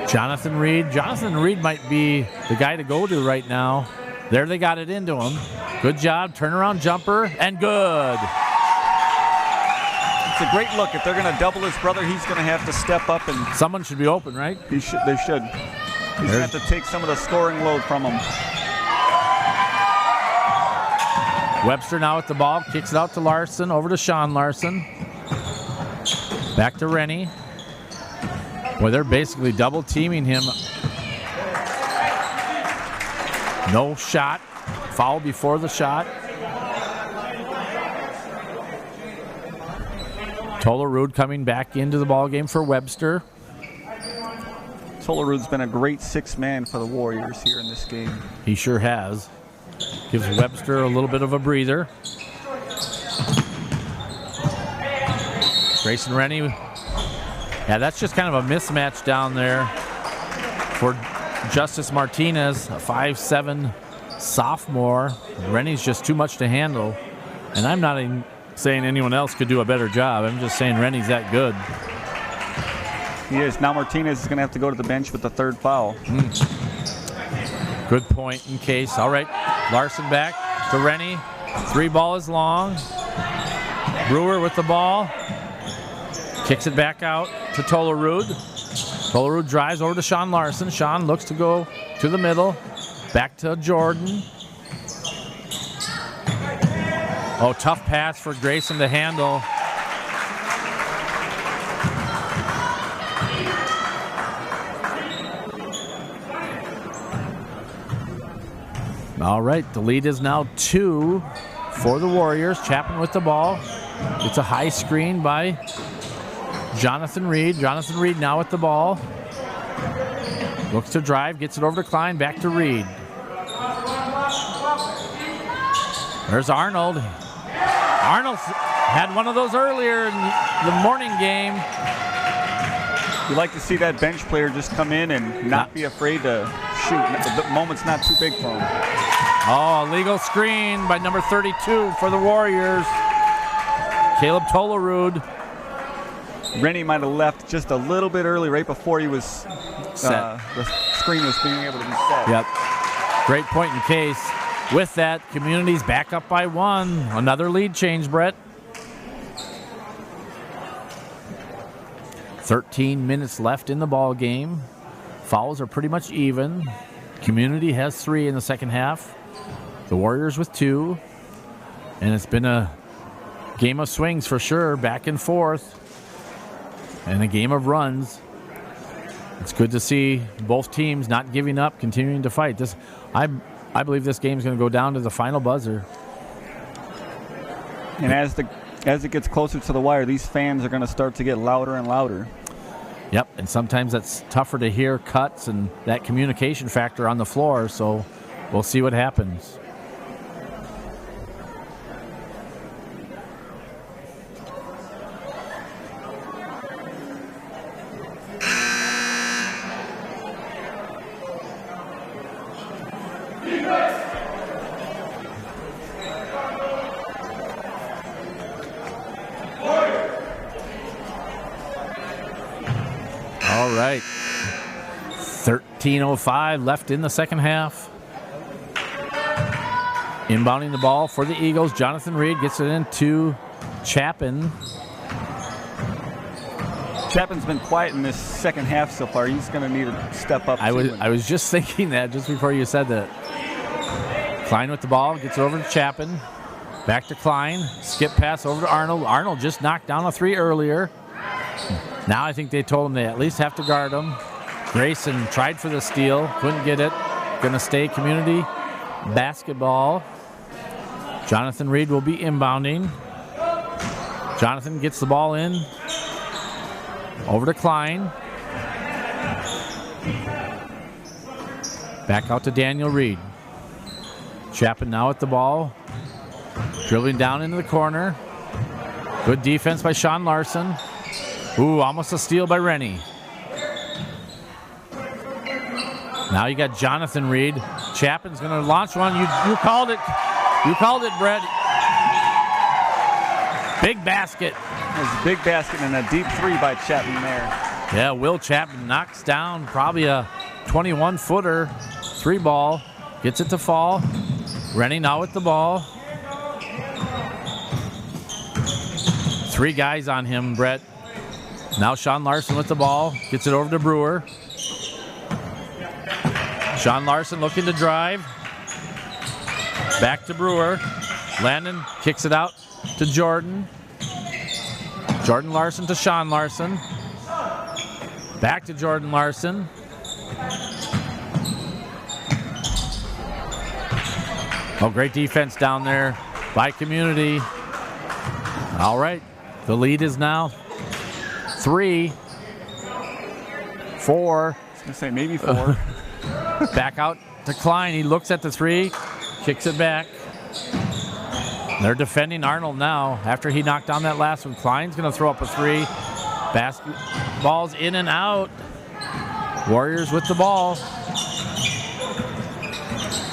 Speaker 1: Jonathan Reed. Jonathan Reed might be the guy to go to right now. There they got it into him. Good job. Turnaround jumper. And good.
Speaker 3: It's a great look. If they're going to double his brother, he's going to have to step up. And
Speaker 1: someone should be open, right?
Speaker 3: They should. He's going to have to take some of the scoring load from him.
Speaker 1: Webster now with the ball. Kicks it out to Larson. Over to Sean Larson. Back to Rennie. Boy, they're basically double teaming him. No shot. Foul before the shot. Tolerud coming back into the ball game for Webster.
Speaker 3: Tolerud's been a great sixth man for the Warriors here in this game.
Speaker 1: He sure has. Gives Webster a little bit of a breather. Grayson Rennie. Yeah, that's just kind of a mismatch down there for Justice Martinez, a 5'7" sophomore. Rennie's just too much to handle. And I'm not even saying anyone else could do a better job. I'm just saying Rennie's that good.
Speaker 3: He is. Now Martinez is going to have to go to the bench with the third foul.
Speaker 1: Good point in case. All right, Larson back to Rennie. 3 ball is long. Brewer with the ball. Kicks it back out to Tolerud. Tolerud drives over to Sean Larson. Sean looks to go to the middle. Back to Jordan. Oh, tough pass for Grayson to handle. All right, the lead is now 2 for the Warriors. Chapin with the ball. It's a high screen by Jonathan Reed. Jonathan Reed now with the ball. Looks to drive, gets it over to Klein, back to Reed. There's Arnold. Arnold had one of those earlier in the morning game.
Speaker 3: You like to see that bench player just come in and not be afraid to shoot. The moment's not too big for him.
Speaker 1: Oh, illegal screen by number 32 for the Warriors. Caleb Tolerud.
Speaker 3: Rennie might have left just a little bit early, right before he was the screen was being able to be set.
Speaker 1: Yep. Great point in case. With that, Community's back up by 1. Another lead change, Brett. 13 minutes left in the ball game. Fouls are pretty much even. Community has 3 in the second half. The Warriors with 2. And it's been a game of swings for sure, back and forth. And a game of runs. It's good to see both teams not giving up, continuing to fight. I believe this game is going to go down to the final buzzer.
Speaker 3: And as it gets closer to the wire, these fans are going to start to get louder and louder.
Speaker 1: Yep, and sometimes that's tougher to hear cuts and that communication factor on the floor, so we'll see what happens. All right, 13:05 left in the second half. Inbounding the ball for the Eagles. Jonathan Reed gets it into Chapin.
Speaker 3: Chapin's been quiet in this second half so far. He's going to need to step up.
Speaker 1: I was just thinking that just before you said that. Klein with the ball, gets it over to Chapin. Back to Klein. Skip pass over to Arnold. Arnold just knocked down a 3 earlier. Now I think they told him they at least have to guard him. Grayson tried for the steal, couldn't get it. Going to stay Community basketball. Jonathan Reed will be inbounding. Jonathan gets the ball in. Over to Klein. Back out to Daniel Reed. Chapin now at the ball. Dribbling down into the corner. Good defense by Sean Larson. Ooh, almost a steal by Rennie. Now you got Jonathan Reed. Chapin's going to launch one. You called it. You called it, Brett. Big basket.
Speaker 3: There's a big basket and a deep three by Chapman there.
Speaker 1: Yeah, Will Chapman knocks down probably a 21-footer. Three ball. Gets it to fall. Rennie now with the ball. Three guys on him, Brett. Now Sean Larson with the ball. Gets it over to Brewer. Sean Larson looking to drive. Back to Brewer. Landon kicks it out to Jordan. Jordan Larson to Sean Larson. Back to Jordan Larson. Oh, great defense down there by Community. All right, the lead is now 3, 4.
Speaker 3: I was going to say maybe 4.
Speaker 1: Back out to Klein. He looks at the three, kicks it back. They're defending Arnold now after he knocked down that last one. Klein's going to throw up a three. Basketball's in and out. Warriors with the ball.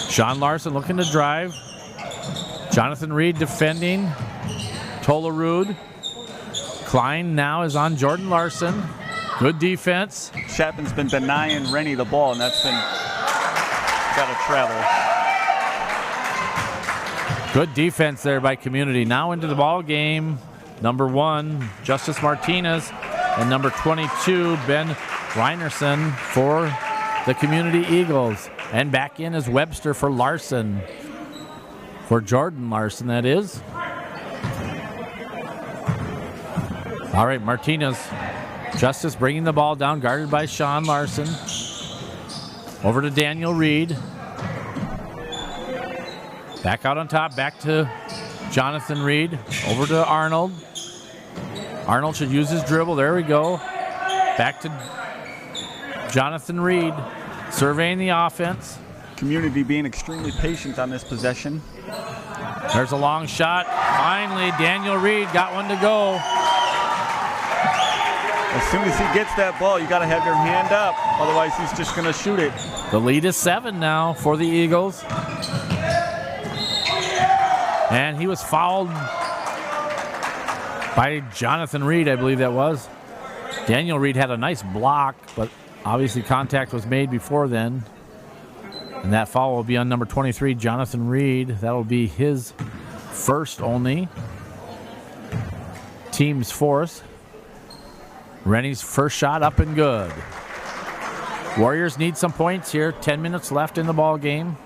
Speaker 1: Sean Larson looking to drive. Jonathan Reed defending. Tolarud. Klein now is on Jordan Larson. Good defense.
Speaker 3: Chapman's been denying Rennie the ball, and that's been got to travel.
Speaker 1: Good defense there by Community. Now into the ball game. Number 1, Justice Martinez, and number 22, Ben Reinerson for the Community Eagles. And back in is Webster for Larson. For Jordan Larson, that is. All right, Martinez. Justice bringing the ball down, guarded by Sean Larson. Over to Daniel Reed. Back out on top, back to Jonathan Reed. Over to Arnold. Arnold should use his dribble. There we go. Back to Jonathan Reed. Surveying the offense.
Speaker 3: Community being extremely patient on this possession.
Speaker 1: There's a long shot. Finally, Daniel Reed got one to go.
Speaker 3: As soon as he gets that ball, you got to have your hand up. Otherwise, he's just going to shoot it.
Speaker 1: The lead is 7 now for the Eagles. And he was fouled by Jonathan Reed, I believe that was. Daniel Reed had a nice block, but obviously contact was made before then. And that foul will be on number 23, Jonathan Reed. That will be his first only. Team's fourth. Rennie's first shot up and good. Warriors need some points here. 10 minutes left in the ball game.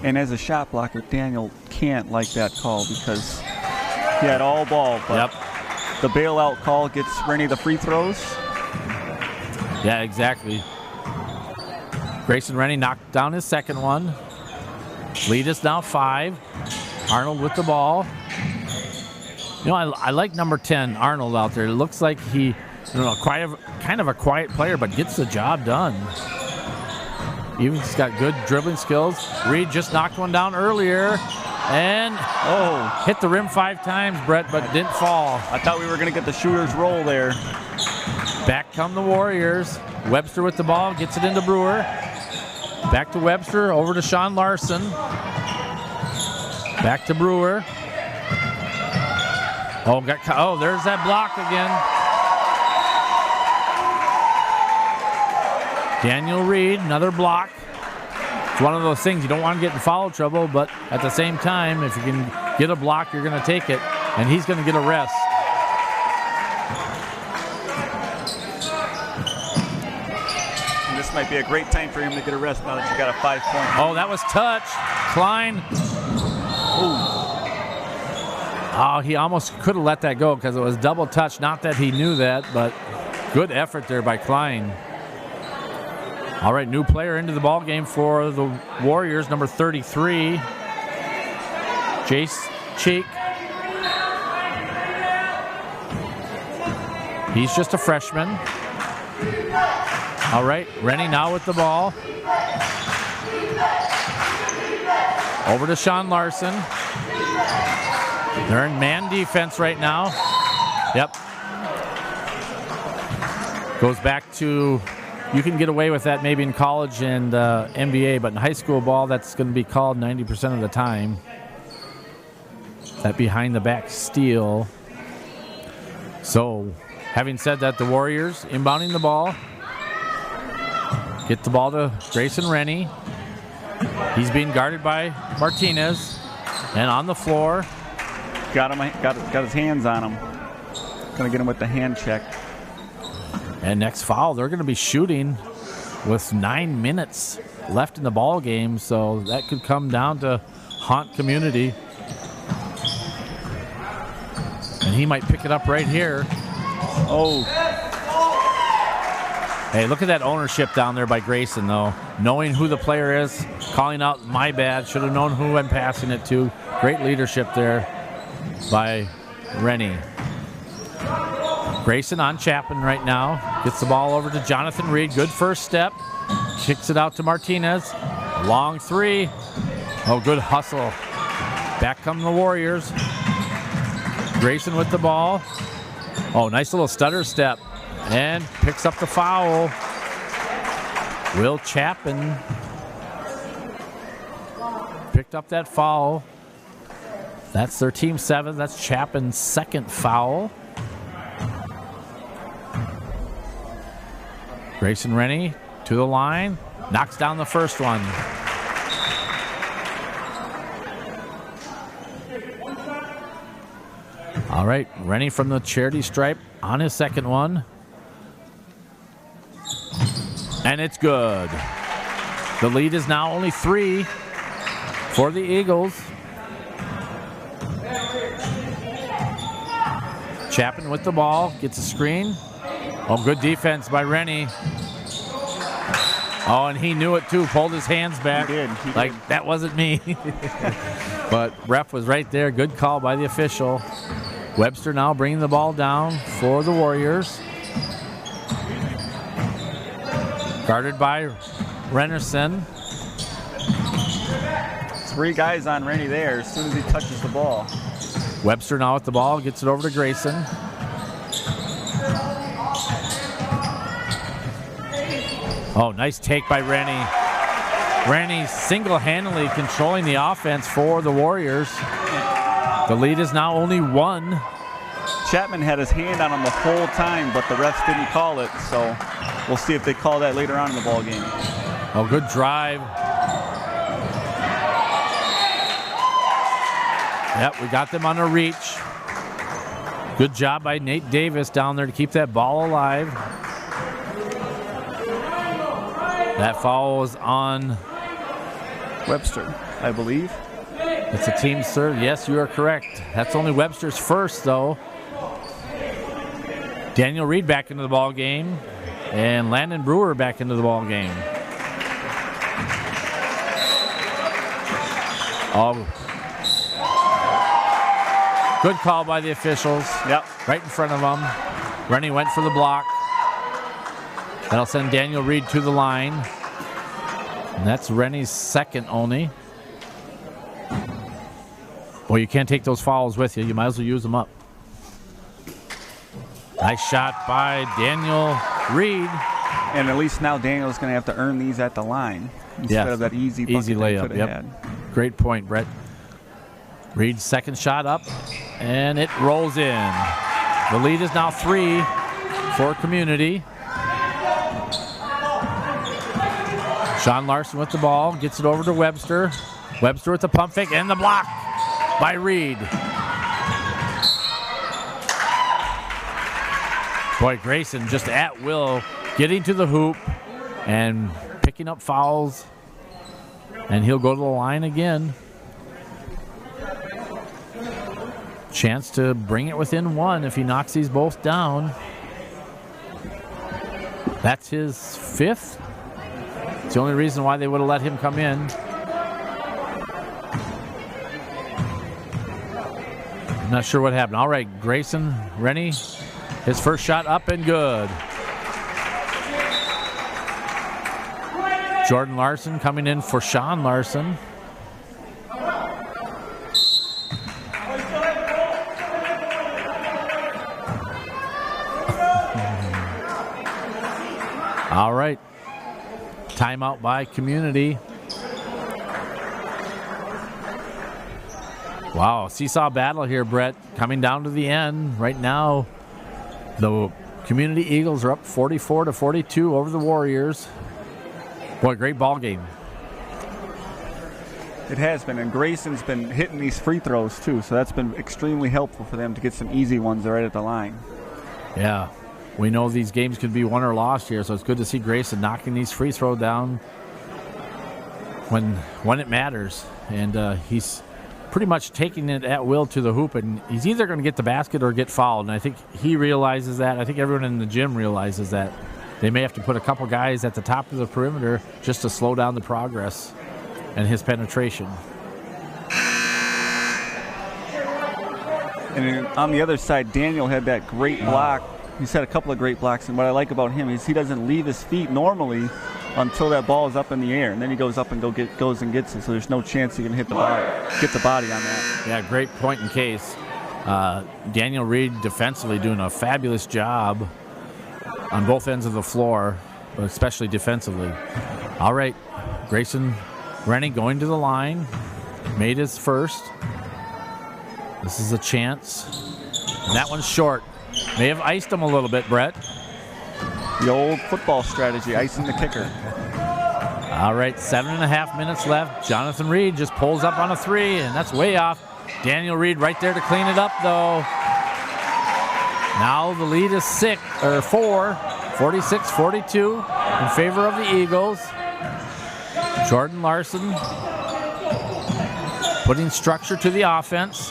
Speaker 3: And as a shot blocker, Daniel can't like that call because he had all ball. But the bailout call gets Rennie the free throws.
Speaker 1: Yeah, exactly. Grayson Rennie knocked down his second one. Lead is now 5. Arnold with the ball. You know, I like number 10, Arnold, out there. It looks like he, kind of a quiet player, but gets the job done. Even he's got good dribbling skills. Reed just knocked one down earlier and hit the rim 5 times, Brett, but didn't fall.
Speaker 3: I thought we were going to get the shooter's roll there.
Speaker 1: Back come the Warriors. Webster with the ball, gets it into Brewer. Back to Webster, over to Sean Larson. Back to Brewer. There's that block again. Daniel Reed, another block. It's one of those things you don't want to get in foul trouble, but at the same time, if you can get a block, you're going to take it, and he's going to get a rest.
Speaker 3: And this might be a great time for him to get a rest now that you got a 5-point.
Speaker 1: Oh, that was touch. Klein. Ooh. Oh, he almost could have let that go because it was double touch. Not that he knew that, but good effort there by Klein. All right, new player into the ball game for the Warriors, number 33, Jace Cheek. He's just a freshman. All right, Rennie now with the ball. Over to Sean Larson. They're in man defense right now. Yep. Goes back to, you can get away with that maybe in college and NBA, but in high school ball, that's going to be called 90% of the time. That behind the back steal. So, having said that, the Warriors inbounding the ball. Get the ball to Grayson Rennie. He's being guarded by Martinez. And on the floor.
Speaker 3: Got his hands on him. Gonna get him with the hand check.
Speaker 1: And next foul, they're gonna be shooting with 9 minutes left in the ball game. So that could come down to haunt Community. And he might pick it up right here.
Speaker 3: Oh.
Speaker 1: Hey, look at that ownership down there by Grayson, though. Knowing who the player is, calling out, my bad, should have known who I'm passing it to. Great leadership there by Rennie. Grayson on Chapman right now. Gets the ball over to Jonathan Reed. Good first step. Kicks it out to Martinez. Long three. Oh, good hustle. Back come the Warriors. Grayson with the ball. Oh, nice little stutter step. And picks up the foul. Will Chapman picked up that foul. That's their team 7. That's Chapman's second foul. Grayson Rennie to the line. Knocks down the first one. All right, Rennie from the charity stripe on his second one. And it's good. The lead is now only 3 for the Eagles. Chapman with the ball, gets a screen. Oh, good defense by Rennie. Oh, and he knew it too, pulled his hands back.
Speaker 3: He did.
Speaker 1: Like, that wasn't me. But ref was right there, good call by the official. Webster now bringing the ball down for the Warriors. Guarded by Rennerson.
Speaker 3: 3 guys on Rennie there as soon as he touches the ball.
Speaker 1: Webster now with the ball, gets it over to Grayson. Oh, nice take by Rennie. Rennie single-handedly controlling the offense for the Warriors. The lead is now only 1.
Speaker 3: Chapman had his hand on him the whole time, but the refs didn't call it, so we'll see if they call that later on in the ball game.
Speaker 1: Oh, good drive. Yep, we got them on a reach. Good job by Nate Davis down there to keep that ball alive. That foul was on
Speaker 3: Webster, I believe.
Speaker 1: It's a team serve. Yes, you are correct. That's only Webster's first, though. Daniel Reed back into the ball game, and Landon Brewer back into the ball game. Oh, good call by the officials.
Speaker 3: Yep,
Speaker 1: right in front of them. Rennie went for the block. That'll send Daniel Reed to the line, and that's Rennie's second only. Well, you can't take those fouls with you. You might as well use them up. Nice shot by Daniel Reed.
Speaker 3: And at least now Daniel's going to have to earn these at the line instead of that easy
Speaker 1: layup. Yep.
Speaker 3: Had.
Speaker 1: Great point, Brett. Reed's second shot up, and it rolls in. The lead is now 3 for Community. Sean Larson with the ball, gets it over to Webster. Webster with the pump fake and the block by Reed. Boy, Grayson just at will, getting to the hoop and picking up fouls. And he'll go to the line again. Chance to bring it within 1 if he knocks these both down. That's his 5th. It's the only reason why they would have let him come in. I'm not sure what happened. All right, Grayson Rennie, his first shot up and good. Jordan Larson coming in for Sean Larson. All right. Timeout by Community. Wow, seesaw battle here, Brett. Coming down to the end. Right now, the Community Eagles are up 44-42 over the Warriors. Boy, great ball game.
Speaker 3: It has been, and Grayson's been hitting these free throws too, so that's been extremely helpful for them to get some easy ones right at the line.
Speaker 1: Yeah, we know these games could be won or lost here, so it's good to see Grayson knocking these free throws down when it matters. And he's pretty much taking it at will to the hoop, and he's either going to get the basket or get fouled. And I think he realizes that. I think everyone in the gym realizes that. They may have to put a couple guys at the top of the perimeter just to slow down the progress and his penetration.
Speaker 3: And on the other side, Daniel had that great block. He's had a couple of great blocks, and what I like about him is he doesn't leave his feet normally until that ball is up in the air, and then he goes up and goes and gets it, so there's no chance he can get the body on that.
Speaker 1: Yeah, great point in case. Daniel Reed defensively doing a fabulous job on both ends of the floor, but especially defensively. All right, Grayson Rennie going to the line, made his first. This is a chance, and that one's short. May have iced him a little bit, Brett.
Speaker 3: The old football strategy, icing the kicker.
Speaker 1: All right, 7.5 minutes left. Jonathan Reed just pulls up on a three, and that's way off. Daniel Reed right there to clean it up, though. Now the lead is 4, 46-42 in favor of the Eagles. Jordan Larson putting structure to the offense.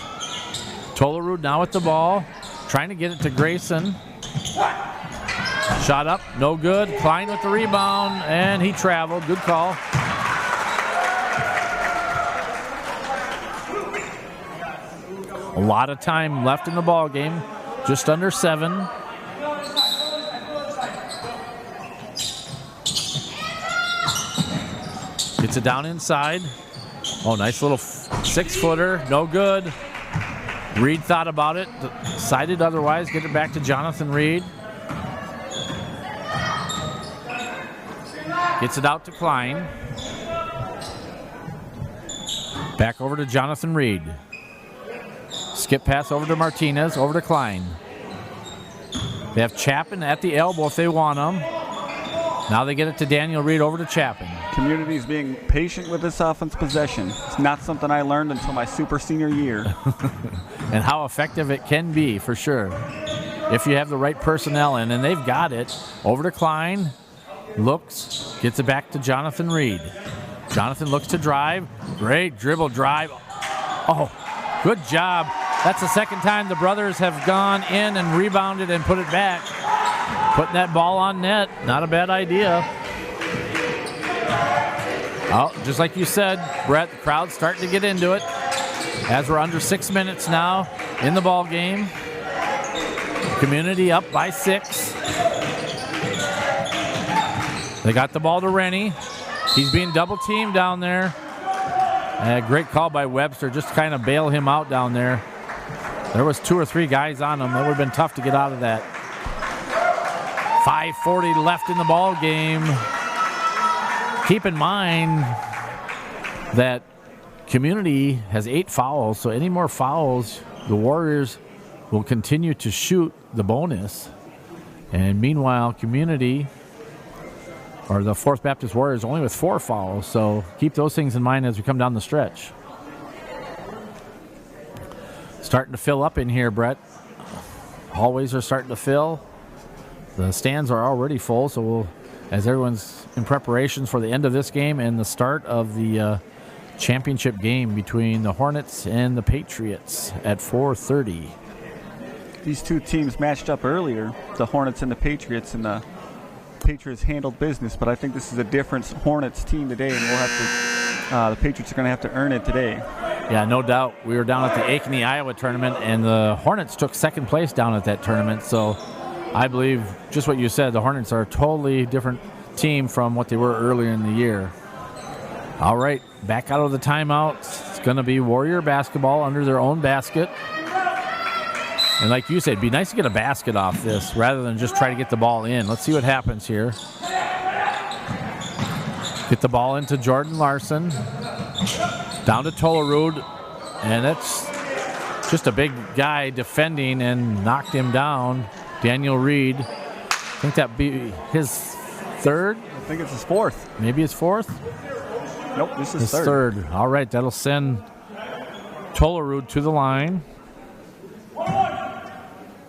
Speaker 1: Tolerud now at the ball, trying to get it to Grayson. Shot up, no good. Klein with the rebound, and he traveled. Good call. A lot of time left in the ball game. Just under 7. Gets it down inside. Oh, nice little 6-footer. No good. Reed thought about it. Decided otherwise. Get it back to Jonathan Reed. Gets it out to Klein. Back over to Jonathan Reed. Skip pass over to Martinez, over to Klein. They have Chapin at the elbow if they want him. Now they get it to Daniel Reed, over to Chapin.
Speaker 3: Community's being patient with this offense possession. It's not something I learned until my super senior year.
Speaker 1: And how effective it can be, for sure, if you have the right personnel in, and they've got it. Over to Klein, looks, gets it back to Jonathan Reed. Jonathan looks to drive. Great dribble drive. Oh, good job. That's the second time the brothers have gone in and rebounded and put it back. Putting that ball on net, not a bad idea. Oh, just like you said, Brett, the crowd's starting to get into it. As we're under 6 minutes now in the ball game. Community up by 6. They got the ball to Rennie. He's being double teamed down there. Great call by Webster, just to kind of bail him out down there. There was 2 or 3 guys on him. That would have been tough to get out of that. 5:40 left in the ball game. Keep in mind that Community has 8 fouls, so any more fouls, the Warriors will continue to shoot the bonus. And meanwhile, Community, or the Fourth Baptist Warriors, only with 4 fouls, so keep those things in mind as we come down the stretch. Starting to fill up in here, Brett. Hallways are starting to fill. The stands are already full, so as everyone's in preparations for the end of this game and the start of the championship game between the Hornets and the Patriots at 4:30.
Speaker 3: These two teams matched up earlier, the Hornets and the Patriots, in the Patriots handled business, but I think this is a different Hornets team today, and we'll have to. The Patriots are going to have to earn it today.
Speaker 1: Yeah, no doubt. We were down at the Ankeny, Iowa tournament, and the Hornets took second place down at that tournament. So I believe just what you said, the Hornets are a totally different team from what they were earlier in the year. All right, back out of the timeout. It's going to be Warrior basketball under their own basket. And like you said, it'd be nice to get a basket off this rather than just try to get the ball in. Let's see what happens here. Get the ball into Jordan Larson. Down to Tolerud. And that's just a big guy defending and knocked him down. Daniel Reed. I think that'd be his third.
Speaker 3: I think it's his fourth.
Speaker 1: Maybe his fourth?
Speaker 3: Nope, this is
Speaker 1: his third. All right, that'll send Tolerud to the line.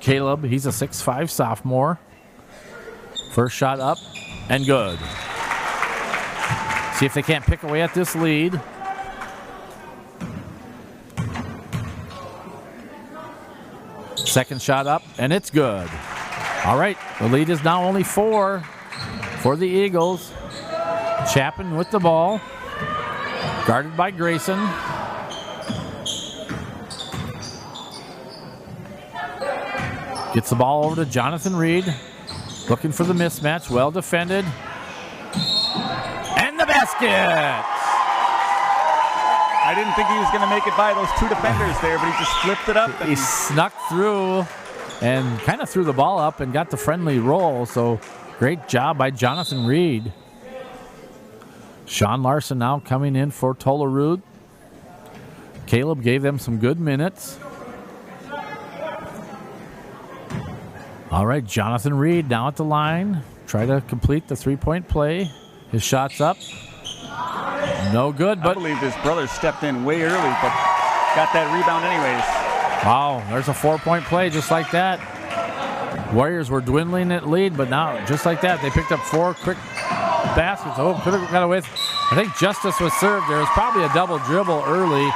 Speaker 1: Caleb, he's a 6'5" sophomore. First shot up and good. See if they can't pick away at this lead. Second shot up and it's good. All right, the lead is now only 4 for the Eagles. Chapin with the ball. Guarded by Grayson. Gets the ball over to Jonathan Reed. Looking for the mismatch. Well defended. And the basket!
Speaker 3: I didn't think he was going to make it by those two defenders there, but he just flipped it up.
Speaker 1: He snuck through and kind of threw the ball up and got the friendly roll. So great job by Jonathan Reed. Sean Larson now coming in for Tolerud. Caleb gave them some good minutes. All right, Jonathan Reed now at the line. Try to complete the three-point play. His shot's up. No good, but
Speaker 3: I believe his brother stepped in way early, but got that rebound anyways.
Speaker 1: Wow, there's a 4-point play just like that. Warriors were dwindling at lead, but now just like that, they picked up 4 quick baskets. Oh, could have got away. I think justice was served. There was probably a double dribble early.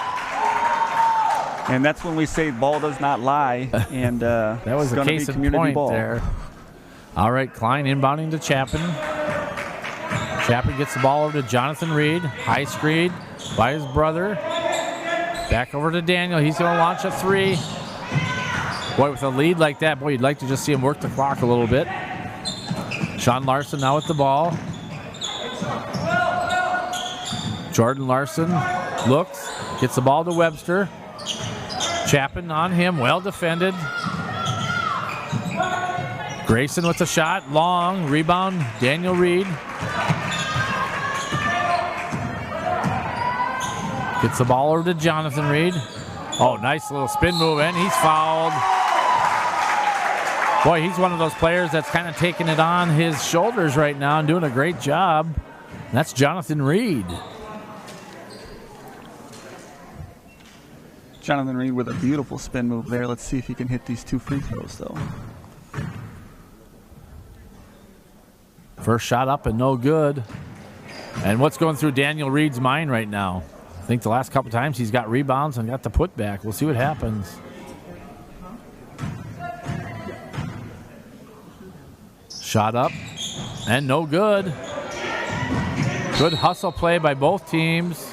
Speaker 3: And that's when we say ball does not lie. And
Speaker 1: that was a case in point ball there. All right, Klein inbounding to Chapin. Chapin gets the ball over to Jonathan Reed. High screen by his brother. Back over to Daniel. He's going to launch a 3. Boy, with a lead like that, boy, you'd like to just see him work the clock a little bit. Sean Larson now with the ball. Jordan Larson looks, gets the ball to Webster. Chapin on him, well defended. Grayson with the shot, long, rebound, Daniel Reed. Gets the ball over to Jonathan Reed. Oh, nice little spin move, and he's fouled. Boy, he's one of those players that's kind of taking it on his shoulders right now and doing a great job. And that's Jonathan Reed.
Speaker 3: Jonathan Reed with a beautiful spin move there. Let's see if he can hit these 2 free throws, though.
Speaker 1: First shot up and no good. And what's going through Daniel Reed's mind right now? I think the last couple times he's got rebounds and got the putback. We'll see what happens. Shot up and no good. Good hustle play by both teams.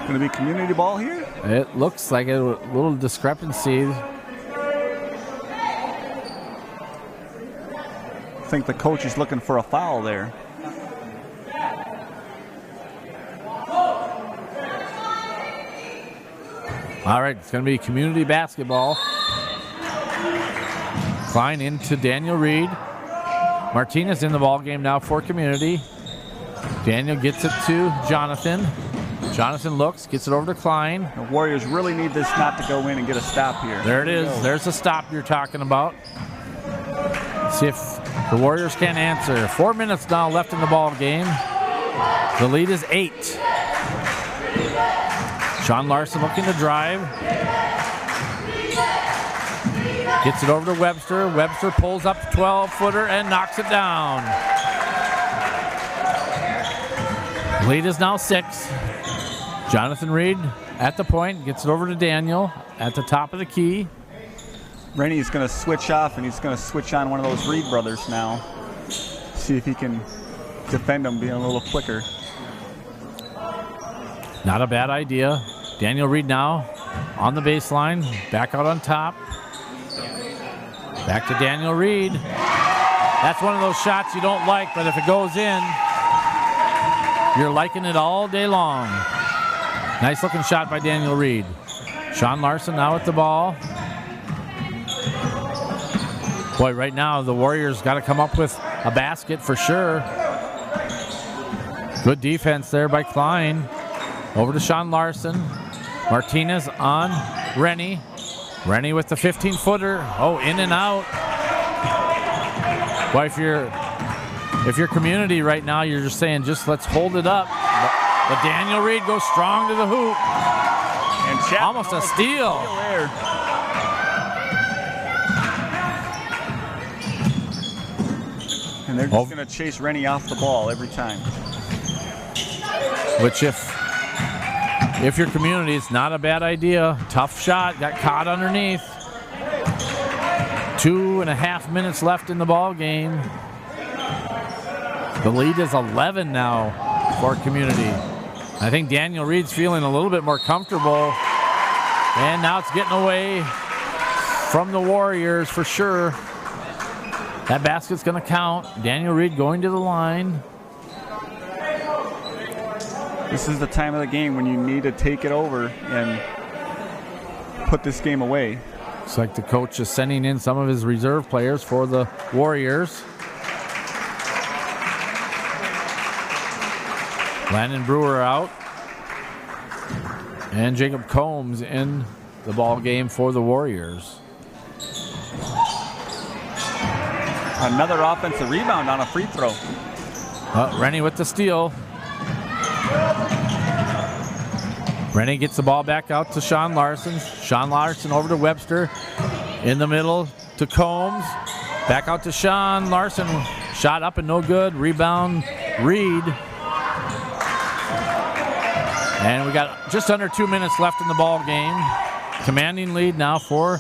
Speaker 3: Going to be community ball here?
Speaker 1: It looks like a little discrepancy.
Speaker 3: I think the coach is looking for a foul there.
Speaker 1: All right, it's going to be community basketball. Klein into Daniel Reed. Martinez in the ball game now for community. Daniel gets it to Jonathan. Jonathan looks, gets it over to Klein.
Speaker 3: The Warriors really need this not to go in and get a stop here.
Speaker 1: There it is. There's the stop you're talking about. See if the Warriors can answer. 4 minutes now left in the ball game. The lead is 8. Sean Larson looking to drive. Gets it over to Webster. Webster pulls up the 12-footer and knocks it down. Lead is now 6. Jonathan Reed at the point, gets it over to Daniel at the top of the key.
Speaker 3: Rennie's going to switch off, and he's going to switch on one of those Reed brothers now. See if he can defend him being a little quicker.
Speaker 1: Not a bad idea. Daniel Reed now on the baseline, back out on top. Back to Daniel Reed. That's one of those shots you don't like, but if it goes in, you're liking it all day long. Nice looking shot by Daniel Reed. Sean Larson now with the ball. Boy, right now the Warriors got to come up with a basket for sure. Good defense there by Klein. Over to Sean Larson. Martinez on Rennie. Rennie with the 15-footer. Oh, in and out. Boy, if you're community right now, you're just saying, just let's hold it up. But Daniel Reed goes strong to the hoop.
Speaker 3: And
Speaker 1: almost a steal.
Speaker 3: And they're just going to chase Rennie off the ball every time.
Speaker 1: Which if your community, it's not a bad idea. Tough shot, got caught underneath. 2.5 minutes left in the ball game. The lead is 11 now for community. I think Daniel Reed's feeling a little bit more comfortable. And now it's getting away from the Warriors for sure. That basket's going to count. Daniel Reed going to the line.
Speaker 3: This is the time of the game when you need to take it over and put this game away.
Speaker 1: Looks like the coach is sending in some of his reserve players for the Warriors. Landon Brewer out. And Jacob Combs in the ball game for the Warriors.
Speaker 3: Another offensive rebound on a free throw.
Speaker 1: Rennie with the steal. Rennie gets the ball back out to Sean Larson. Sean Larson over to Webster. In the middle to Combs. Back out to Sean Larson. Shot up and no good. Rebound Reed. And we got just under 2 minutes left in the ball game. Commanding lead now for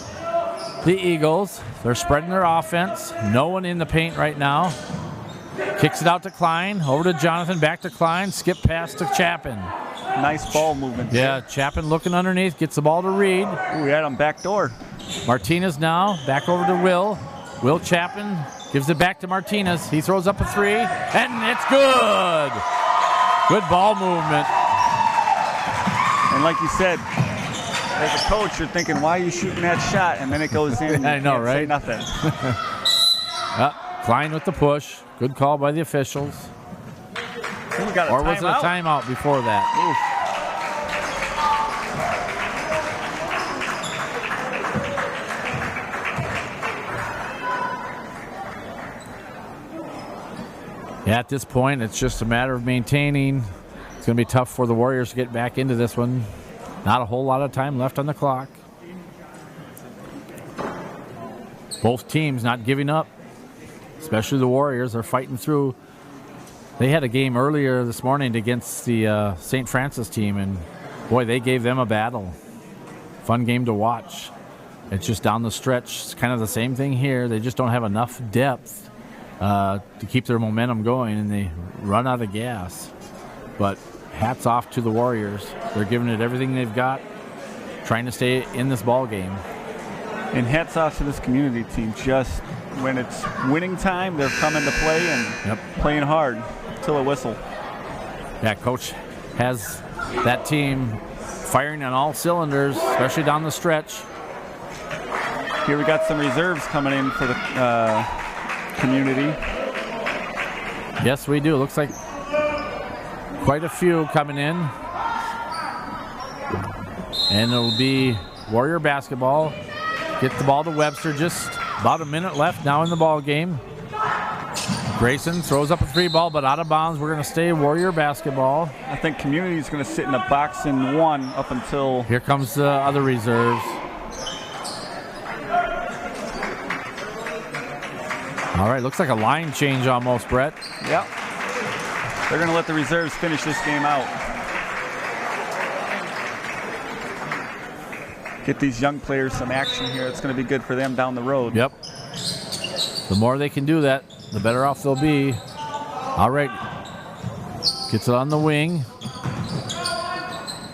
Speaker 1: the Eagles. They're spreading their offense. No one in the paint right now. Kicks it out to Klein. Over to Jonathan. Back to Klein. Skip pass to Chapin.
Speaker 3: Nice ball movement.
Speaker 1: Yeah, Chapin looking underneath. Gets the ball to Reed.
Speaker 3: Ooh, we had him back door.
Speaker 1: Martinez now. Back over to Will. Will Chapin gives it back to Martinez. He throws up a three. And it's good. Good ball movement.
Speaker 3: And like you said, as a coach, you're thinking, why are you shooting that shot? And then it goes in.
Speaker 1: I know, right?
Speaker 3: Nothing.
Speaker 1: Klein with the push. Good call by the officials.
Speaker 3: We got a
Speaker 1: or was it a timeout before that? Yeah, at this point, it's just a matter of maintaining. It's going to be tough for the Warriors to get back into this one. Not a whole lot of time left on the clock. Both teams not giving up, especially the Warriors. They're fighting through. They had a game earlier this morning against the St. Francis team, and boy, they gave them a battle. Fun game to watch. It's just down the stretch. It's kind of the same thing here. They just don't have enough depth to keep their momentum going, and they run out of gas. But hats off to the Warriors. They're giving it everything they've got, trying to stay in this ball game.
Speaker 3: And hats off to this community team. Just when it's winning time, they're coming to play and playing hard till a whistle.
Speaker 1: Yeah, coach has that team firing on all cylinders, especially down the stretch.
Speaker 3: Here we got some reserves coming in for the community.
Speaker 1: Yes, we do. Looks like quite a few coming in. And it'll be Warrior basketball. Get the ball to Webster. Just about a minute left now in the ball game. Grayson throws up a three ball, but out of bounds. We're going to stay Warrior basketball.
Speaker 3: I think community is going to sit in a box in one up until...
Speaker 1: Here comes the other reserves. All right, looks like a line change almost, Brett.
Speaker 3: Yep. They're going to let the reserves finish this game out. get these young players some action here. It's going to be good for them down the road.
Speaker 1: Yep. The more they can do that, the better off they'll be. All right. Gets it on the wing.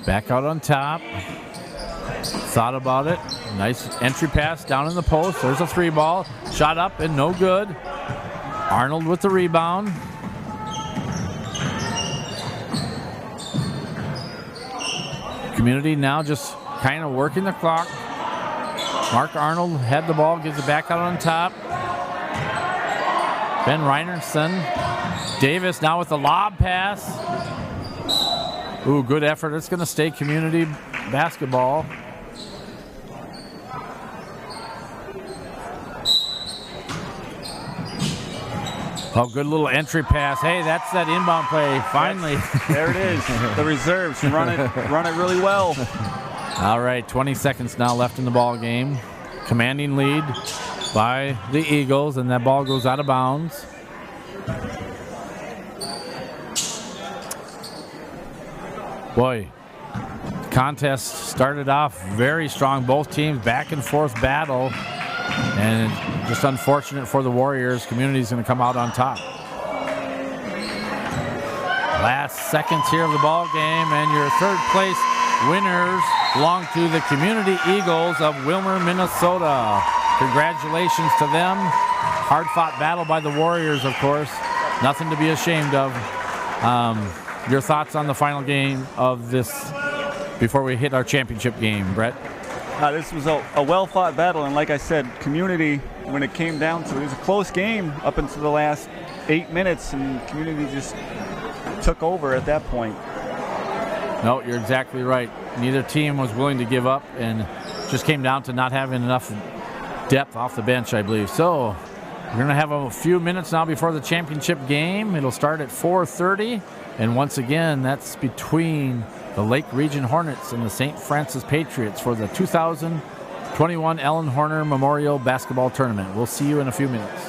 Speaker 1: Back out on top. Thought about it. Nice entry pass down in the post. There's a 3-ball. Shot up and no good. Arnold with the rebound. Community now just kind of working the clock. Mark Arnold had the ball, gives it back out on top. Ben Reinerson. Davis now with the lob pass. Ooh, good effort. It's going to stay Community basketball. Oh, good little entry pass. Hey, that's that inbound play. Finally.
Speaker 3: There it is. The reserves run it really well.
Speaker 1: All right, 20 seconds now left in the ball game. Commanding lead by the Eagles, and that ball goes out of bounds. Boy, the contest started off very strong. Both teams back and forth battle, and just unfortunate for the Warriors. Community's going to come out on top. Last seconds here of the ball game, and your third place winners belong to the Community Eagles of Willmar, Minnesota. Congratulations to them. Hard-fought battle by the Warriors, of course. Nothing to be ashamed of. Your thoughts on the final game of this before we hit our championship game, Brett?
Speaker 3: This was a well-fought battle, and like I said, Community, when it came down to it, was a close game up until the last 8 minutes, and Community just took over at that point.
Speaker 1: No, you're exactly right. Neither team was willing to give up, and just came down to not having enough depth off the bench, I believe. So we're going to have a few minutes now before the championship game. It'll start at 4:30, and once again, that's between the Lake Region Hornets and the St. Francis Patriots for the 2021 Ellen Horner Memorial Basketball Tournament. We'll see you in a few minutes.